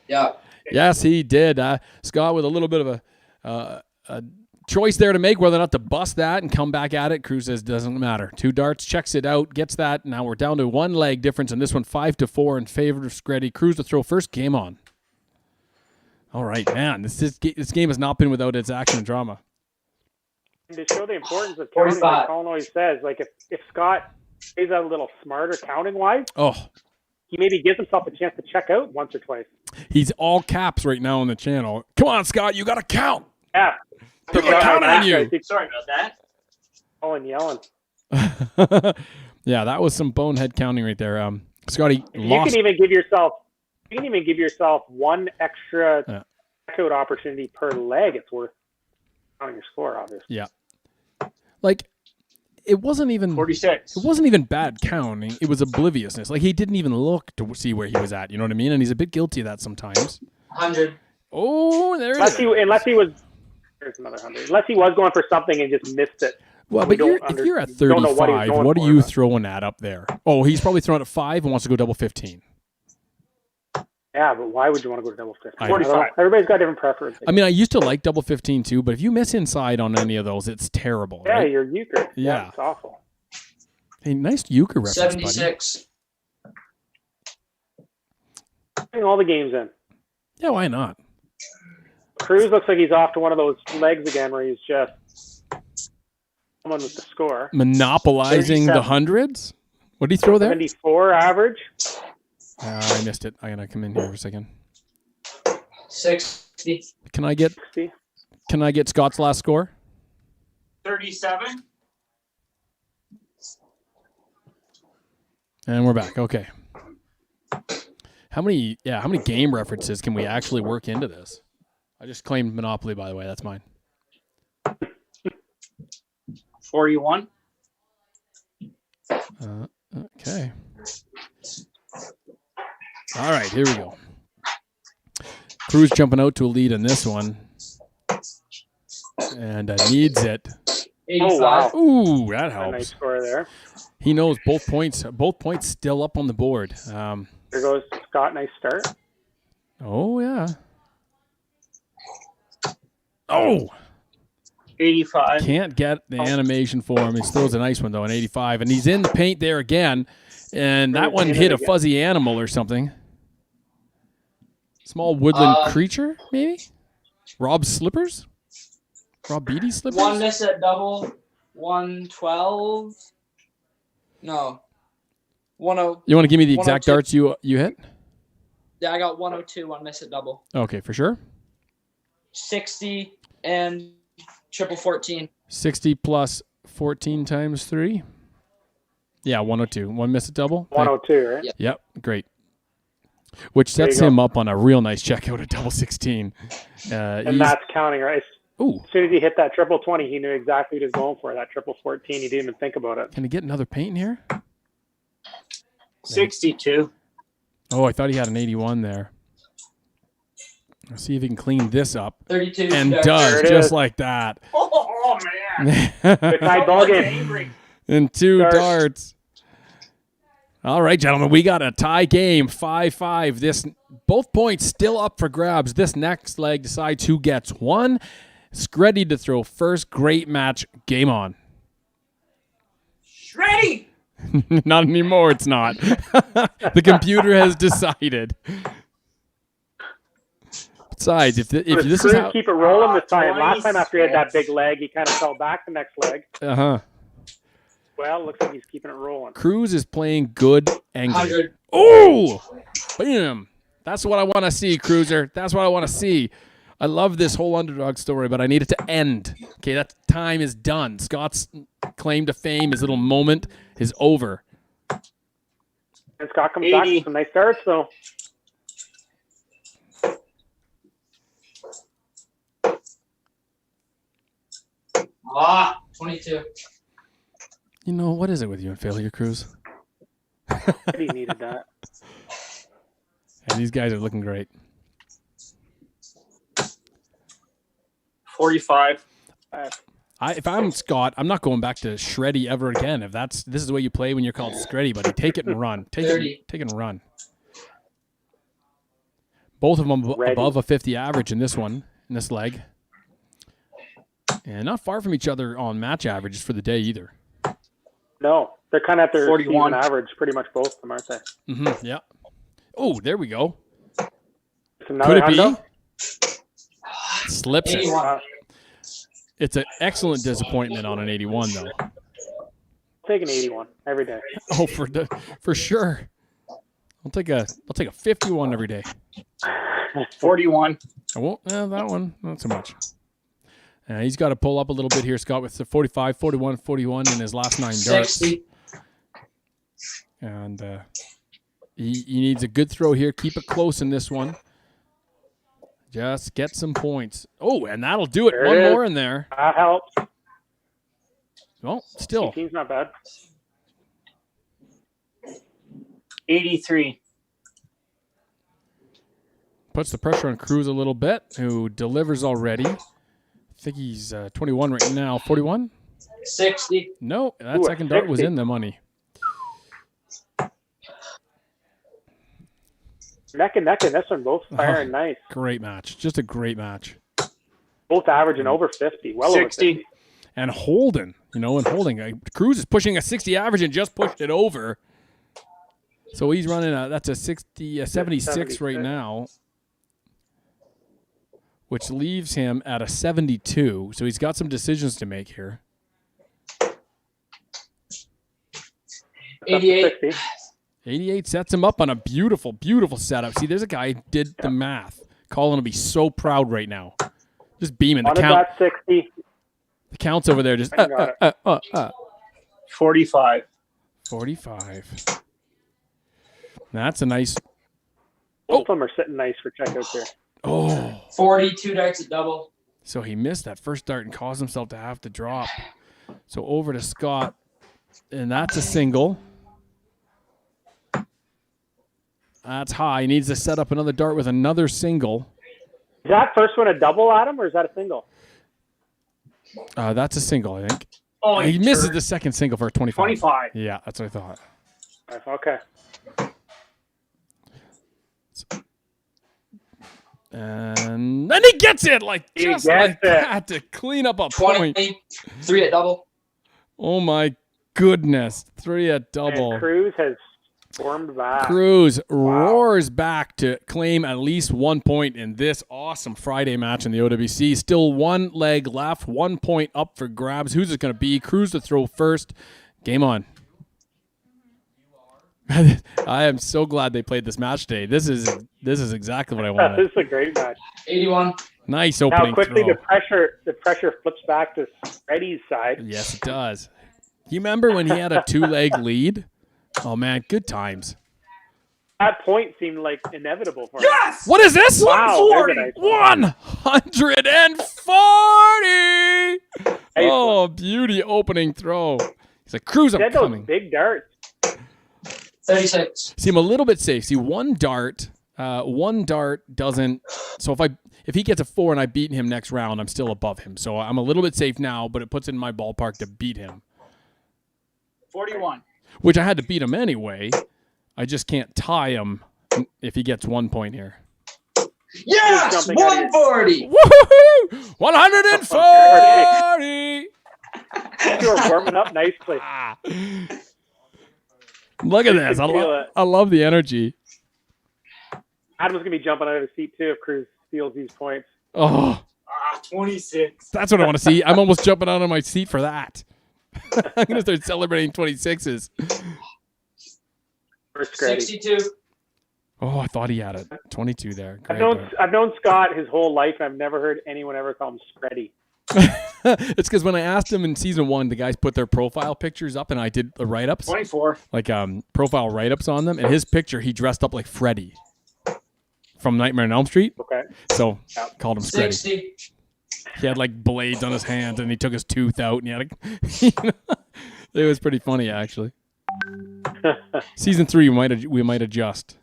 Yeah. Yes, he did. Scott with a little bit of a choice there to make whether or not to bust that and come back at it. Kruz says doesn't matter. 2 darts, checks it out, gets that. Now we're down to 1 leg difference, and this one 5-4 in favor of SHREDDIE. Kruz to throw first. Game on. All right, man. This game has not been without its action and drama. And to show the importance of counting, 45. like Colin always says, like if Scott is a little smarter counting-wise, Oh, he maybe gives himself a chance to check out once or twice. he's all caps right now on the channel. Come on, Scott. You got to count. Yeah. People are counting on you. Sorry about that. Colin yelling. Yeah, that was some bonehead counting right there. Scotty You lost. can even give yourself one extra checkout opportunity per leg. It's worth counting your score, obviously. Yeah. Like, it wasn't even 46. It wasn't even bad counting. It was obliviousness. Like, he didn't even look to see where he was at. You know what I mean? And he's a bit guilty of that sometimes. 100. Oh, there it is. Unless he was. There's another 100. Unless he was going for something and just missed it. Well, We but don't if you're at don't know what he was 35, going what are for, you but- throwing at up there? Oh, he's probably throwing at 5 and wants to go double 15. Yeah, but why would you want to go to double 50? I know. 45. Everybody's got different preferences. I mean, I used to like double 15 too, but if you miss inside on any of those, it's terrible. yeah, Right? you're euchre. Yeah. It's awful. Hey, nice euchre reference, buddy. 76. Putting all the games in. Yeah, why not? Kruz looks like he's off to one of those legs again where he's just someone with the score. Monopolizing the 37. hundreds? What did he throw there? 74 average. I missed it. I gotta come in here for a second. 60. Can I get Scott's last score? 37. And we're back. Okay. How many game references can we actually work into this? I just claimed Monopoly, by the way. That's mine. 41. Okay. All right, here we go. Kruz jumping out to a lead in this one. And needs it. 85. Oh, wow. Ooh, that A nice helps. score there. He knows both points still up on the board. There goes Scott. Nice start. Oh, yeah. Oh! 85. Can't get the animation for him. He throws a nice one, though, an 85. And he's in the paint there again. And that one hit a fuzzy animal or something. Small woodland creature, maybe? Rob's slippers? Rob Beatty's slippers? One miss at double. 112. No. 10. You want to give me the exact 102. darts you hit? Yeah, I got 102. One miss at double. Okay, for sure. 60 and triple 14. 60 plus 14 times 3? Yeah, 102. One miss at double? 102, right? Yep, great. Which sets him up on a real nice checkout at double 16. And that's counting, right? Ooh. As soon as he hit that triple 20, he knew exactly what he was going for. That triple 14, he didn't even think about it. Can he get another paint in here? 62. Oh, I thought he had an 81 there. Let's see if he can clean this up. 32. And There does, it just is. like that. Oh, man. Good night, ball game. Angry. And 2 Darts. darts. All right, gentlemen, we got a tie game, 5-5. Both points still up for grabs. This next leg decides who gets one. SHREDDIE to throw first. Great match. Game on. SHREDDIE. Not anymore, it's not. The computer has decided. Besides, if this is how... keep it rolling this time. Last time 26. after he had that big leg, he kind of fell back the next leg. Uh-huh. Well, looks like he's keeping it rolling. Kruz is playing good and good. 100. Oh! Bam! That's what I want to see, Cruiser. That's what I want to see. I love this whole underdog story, but I need it to end. Okay, that time is done. Scott's claim to fame, his little moment, is over. And Scott comes back 80. with some nice starts, though. Ah, 22. You know, what is it with you and failure, Kruz? He needed that. And these guys are looking great. 45. If I'm Scott, I'm not going back to SHREDDIE ever again. If this is the way you play when you're called SHREDDIE, buddy, take it and run. Take it and run. Both of them above a 50 average in this leg. And not far from each other on match averages for the day either. No, they're kind of at their 41. season average, pretty much both of them, aren't they? Mm-hmm, yeah. Oh, there we go. It's another Could it be? hundo. Slips it. 81. It's an excellent disappointment on an 81, though. I'll take an 81 every day. Oh, for sure. I'll take a 51 every day. 41. I won't. That one, not so much. He's got to pull up a little bit here, Scott, with the 45, 41, 41 in his last 9 darts. 60. And he needs a good throw here. Keep it close in this one. Just get some points. Oh, and that'll do it. There One it is. more in there. That helps. Well, still. 18's not bad. 83. Puts the pressure on Kruz a little bit, who delivers already. I think he's 21 right now. 41? 60. No, that Ooh, second dart was 60. in the money. Neck and neck in this one, both firing nice. Great match. Just a great match. Both averaging over 50, well 60. over 50. And Holden, Kruz is pushing a 60 average and just pushed it over. So he's running that's a 76 right now, which leaves him at a 72. So he's got some decisions to make here. 88. 60. 88 sets him up on a beautiful, beautiful setup. See, there's a guy who did the math. Colin will be so proud right now. Just beaming. The Wanted count. that 60. The count's over there. Just 45. 45. That's a nice. Both of them are sitting nice for checkouts here. Oh. 42 darts at double. So he missed that first dart and caused himself to have to drop. So over to Scott, and that's a single. That's high. He needs to set up another dart with another single. Is that first one a double, Adam, or is that a single? That's a single, I think. Oh, He misses the second single for a 25. 25. Yeah, that's what I thought. Okay. And then he gets it He just gets like it. that to clean up a point. 23 at double. Oh my goodness. 3 at double. And Kruz has formed back. Kruz roars back to claim at least 1 point in this awesome Friday match in the OWC. Still one leg left, 1 point up for grabs. Who's it going to be? Kruz to throw first. Game on. I am so glad they played this match today. This is exactly what I This wanted. is a great match. 81. Nice opening Now quickly throw. the pressure flips back to SHREDDIE's side. Yes, it does. You remember when he had a 2-leg lead? Oh, man, good times. That point seemed like inevitable for him. Yes! What is this? Wow, there's a nice one. 140! Oh, beauty opening throw. He's like, Kruz, He I'm had those coming. big darts. 36. See, I'm a little bit safe. See, one dart doesn't. So if he gets a 4 and I beat him next round, I'm still above him. So I'm a little bit safe now, but it puts it in my ballpark to beat him. 41. Which I had to beat him anyway. I just can't tie him if he gets 1 point here. Yes! jumping out of your- 140. Woohoo! 140! You were warming up nicely. Look at this. I love the energy. Adam's going to be jumping out of his seat, too, if Kruz steals these points. Oh, 26. that's what I want to see. I'm almost jumping out of my seat for that. I'm going to start celebrating 26s. First SHREDDIE. 62. Oh, I thought he had a 22 there. Great. I've known Scott his whole life, and I've never heard anyone ever call him SHREDDIE. It's because when I asked him in season 1, the guys put their profile pictures up, and I did the write-ups, 24. like profile write-ups on them. And his picture, he dressed up like Freddy from Nightmare on Elm Street. Okay. So called him SHREDDIE. 60. He had like blades on his hands, and he took his tooth out, and he had it was pretty funny actually. Season 3, we might adjust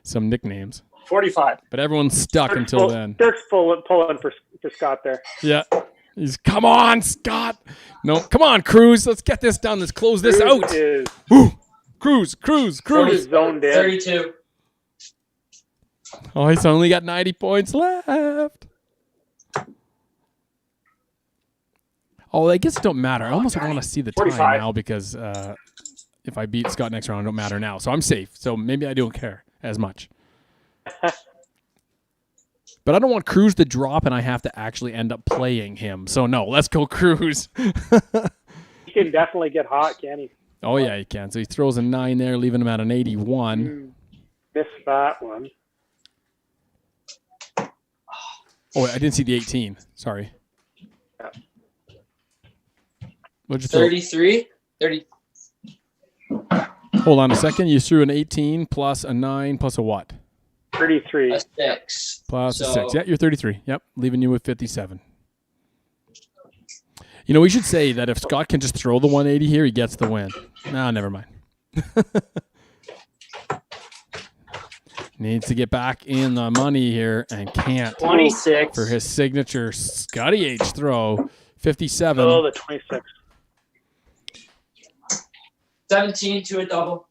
some nicknames, 45. but everyone's stuck until then. Dirk's pulling for Scott there. Yeah, he's come on, Scott. No, come on, Kruz. Let's get this done. Let's close this out. Is Woo! Kruz. zoned in. 32. Oh, he's only got 90 points left. Oh, I guess it don't matter. I almost want to see the time 45. now because if I beat Scott next round, it don't matter now. So I'm safe. So maybe I don't care as much. But I don't want Kruz to drop and I have to actually end up playing him. So no, let's go Kruz. He can definitely get hot, can he? Oh, yeah, he can. So he throws a 9 there, leaving him at an 81. Missed that one. Oh, I didn't see the 18. Sorry. Yeah. What'd you throw? 33. 30. Hold on a second. You threw an 18 plus a 9 plus a what? 33. A 6. Plus a So- 6. Yeah, you're 33. Yep, leaving you with 57. You know, we should say that if Scott can just throw the 180 here, he gets the win. No, never mind. Needs to get back in the money here and can't 26. for his signature Scotty H throw. 57. Oh, the 26. 17 to a double.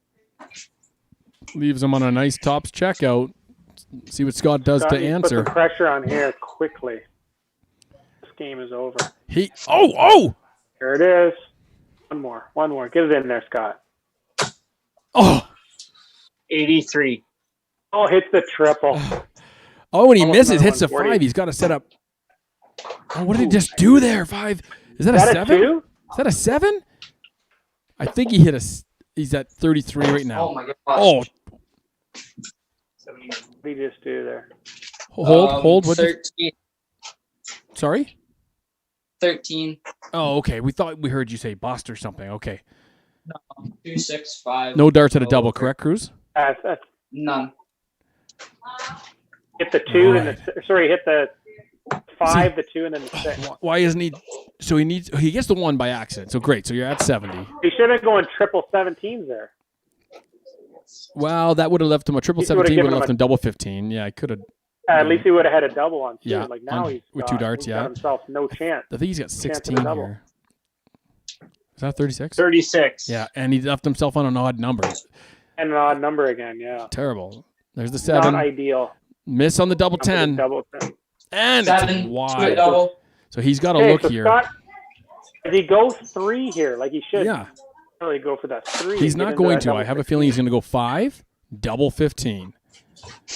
Leaves him on a nice tops checkout. See what Scott does Scott to needs answer. Put the pressure on here quickly. This game is over. Oh! Here it is. One more. Get it in there, Scott. Oh! 83. Oh, hits the triple. Oh, and he Almost misses. another Hits a 140. 5. He's got to set up. Oh, what did he just do there? 5. Is that a Is that 7? a 2? Is that a 7? I think he hit a. He's at 33 right now. Oh my gosh. Oh, 70. What did you just do there? hold. What? 13. Sorry. 13. Oh, okay. We thought we heard you say bust or something. Okay. 265. No darts at a double, correct, Kruz? That's None. hit the 2 Right. and hit the 5, the 2, and then the 6. Why isn't he? So he gets the 1 by accident. So great. So you're at 70. He should have gone triple 17s there. Well, that would have left him a triple He would've 17. Would given have him left a- him double 15. Yeah, I could have. At least he would have had a double on 2. Yeah, Like now on- he's with got, 2 darts, he's yeah. got himself no chance. I think he's got Chance of 16 a double. here. Is that 36? 36. Yeah, and he left himself on an odd number. And an odd number again, yeah. Terrible. There's the Not 7. ideal. Miss on the double Up with a 10. Double 10. And 7. it's 2 wide. double. So he's got to Okay, look so here. Scott, if he goes 3 here, like he should Yeah, really go for that 3. he's get not into going that to. double I have a 16. feeling he's going to go 5, double 15.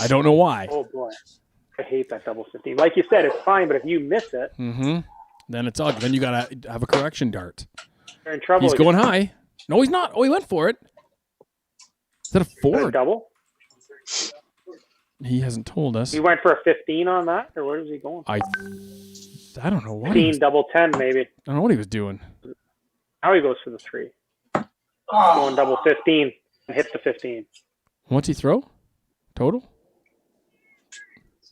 I don't know why. Oh boy, I hate that double 15. Like you said, it's fine, but if you miss it, Mm-hmm. Then it's ugly. Then you got to have a correction dart. you're in trouble. He's going high. No, he's not. Oh, he went for it. Is that a Is that 4? a double. He hasn't told us. He went for a 15 on that, or where is he going? I don't know what he 15, was, double 10, maybe. I don't know what he was doing. Now he goes for the 3. Oh, Going double 15 and hit the 15. What's he throw? Total?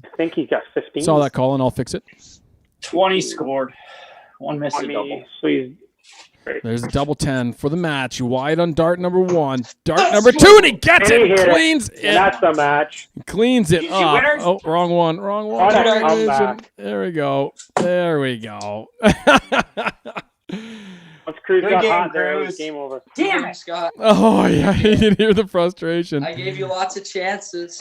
I think he got 15. Saw that call and I'll fix it. 20 scored. 1 missed a double. So he's There's a double 10 for the match. Wide on dart number 1. Dart number 2, and he gets And he it. hit it. Cleans and it. that's the match. Cleans it GG up. winners. Oh, wrong one. Wrong one. What a Congratulations. comeback. There we go. There we go. Once Kruz Good got game, hot there, it was Kruz. game over. Damn Thanks, it. Scott. Oh, yeah. You can hear the frustration. I gave you lots of chances.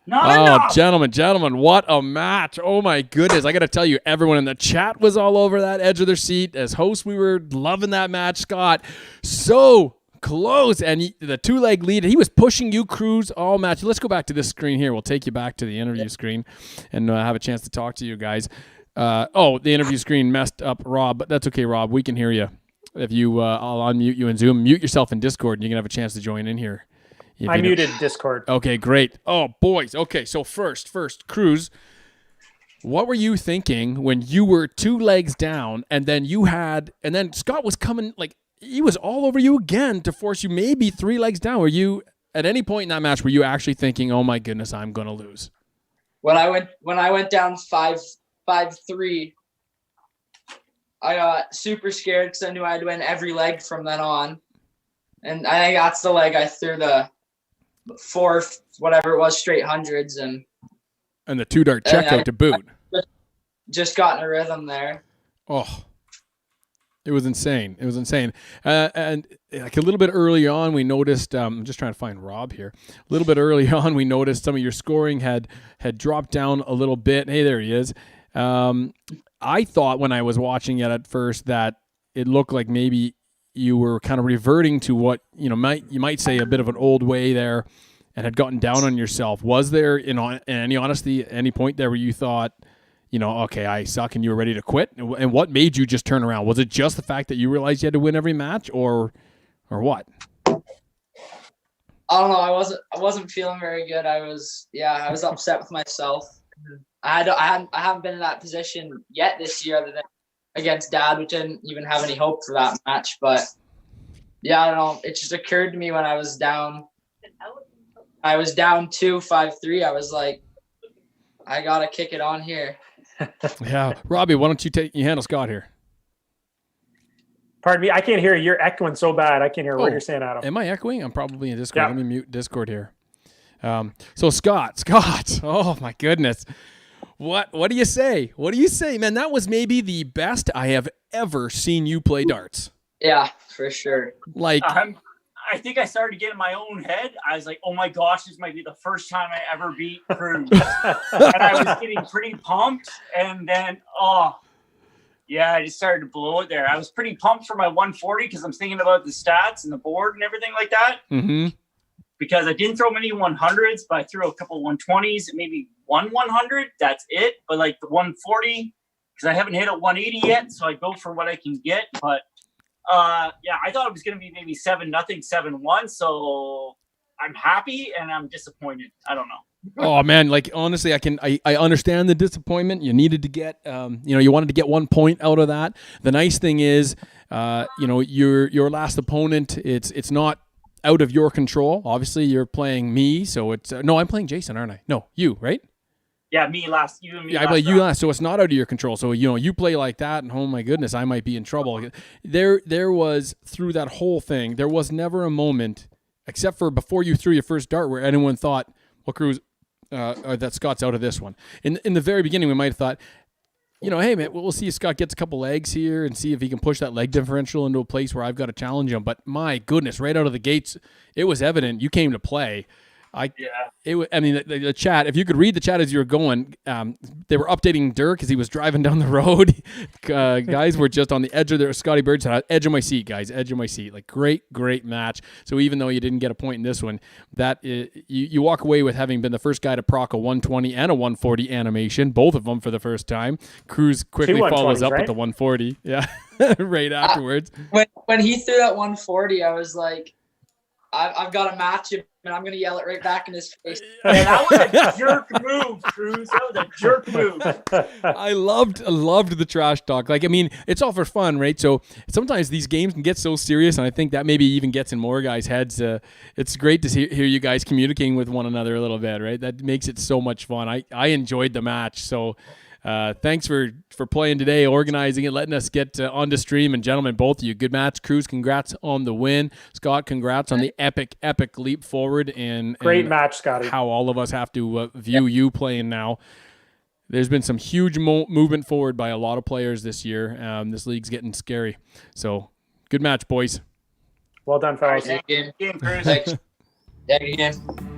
Not Oh, enough. gentlemen, what a match. Oh, my goodness. I got to tell you, everyone in the chat was all over that edge of their seat. As hosts, we were loving that match, Scott. So close. And the 2-leg lead, he was pushing you, Kruz, all match. Let's go back to this screen here. We'll take you back to the interview screen and have a chance to talk to you guys. The interview screen messed up Rob, but that's okay, Rob. We can hear you. If you, I'll unmute you in Zoom. Mute yourself in Discord, and you can have a chance to join in here. I muted Discord. Okay, great. Oh, boys. Okay, so first, Kruz, what were you thinking when you were 2 legs down and then Scott was coming, like, he was all over you again to force you maybe 3 legs down. Were you, at any point in that match, were you actually thinking, oh my goodness, I'm going to lose? When I went down 5-3, I got super scared because I knew I had to win every leg from then on. And I think that's the leg I threw the 4, whatever it was, straight hundreds, and And the 2-dart checkout to boot. just got in a rhythm there. Oh, it was insane. It was insane. And like a little bit early on, we noticed, I'm just trying to find Rob here. A little bit early on, we noticed some of your scoring had dropped down a little bit. Hey, there he is. I thought when I was watching it at first that it looked like maybe you were kind of reverting to what, you might say a bit of an old way there and had gotten down on yourself. Was there, in any honesty, any point there where you thought, okay, I suck and you were ready to quit? And what made you just turn around? Was it just the fact that you realized you had to win every match or what? I don't know. I wasn't feeling very good. I was upset with myself. I haven't been in that position yet this year other than against Dad, which I didn't even have any hope for that match. But yeah, I don't know. It just occurred to me when I was down 2-5-3. I was like, I gotta kick it on here. Yeah. Robbie, why don't you handle Scott here? Pardon me, I can't hear you. You're echoing so bad. I can't hear what you're saying, Adam. Am I echoing? I'm probably in Discord. Yeah. Let me mute Discord here. So Scott, oh my goodness. What do you say? What do you say, man? That was maybe the best I have ever seen you play darts. Yeah, for sure. Like, I think I started getting in my own head. I was like, oh my gosh, this might be the first time I ever beat Kruz. And I was getting pretty pumped. And then, I just started to blow it there. I was pretty pumped for my 140 because I'm thinking about the stats and the board and everything like that. mm-hmm. Because I didn't throw many 100s, but I threw a couple 120s, maybe one 100. That's it. But like the 140, because I haven't hit a 180 yet, so I go for what I can get. But Yeah, I thought it was going to be maybe 7-0, 7-1. So I'm happy and I'm disappointed. I don't know. Oh man, like honestly, I understand the disappointment. You needed to get, you wanted to get 1 point out of that. The nice thing is, your last opponent, it's not out of your control. Obviously, you're playing me, so it's no, I'm playing Jason, aren't I? No, you, right? Yeah, me last. You and me. Yeah, I play you last, so it's not out of your control. So you play like that, and oh my goodness, I might be in trouble. There was through that whole thing, there was never a moment, except for before you threw your first dart, where anyone thought, well, Kruz, that Scott's out of this one. In the very beginning, we might have thought, hey man, we'll see if Scott gets a couple legs here and see if he can push that leg differential into a place where I've got to challenge him. But my goodness, right out of the gates, it was evident you came to play. The chat, if you could read the chat as you were going, they were updating Dirk as he was driving down the road. Guys were just on the edge of their, Scotty Bird said, edge of my seat, guys, edge of my seat. Like, great match. So even though you didn't get a point in this one, you walk away with having been the first guy to proc a 120 and a 140 animation, both of them for the first time. Kruz quickly follows up with the 140. Yeah, right afterwards. When he threw that 140, I was like, I've got to match him, and I'm going to yell it right back in his face. Yeah, that was a jerk move, Kruz. That was a jerk move. I loved the trash talk. Like, I mean, it's all for fun, right? So sometimes these games can get so serious, and I think that maybe even gets in more guys' heads. It's great to hear you guys communicating with one another a little bit, right? That makes it so much fun. I enjoyed the match, so... thanks for playing today, organizing it, letting us get onto stream. And gentlemen, both of you, good match. Kruz, congrats on the win. Scott, congrats on the epic leap forward. Great match, Scotty. How all of us have to view you playing now. There's been some huge movement forward by a lot of players this year. This league's getting scary. So, good match, boys. Well done, fellas. Game, Kruz. Thanks. Yeah, good game.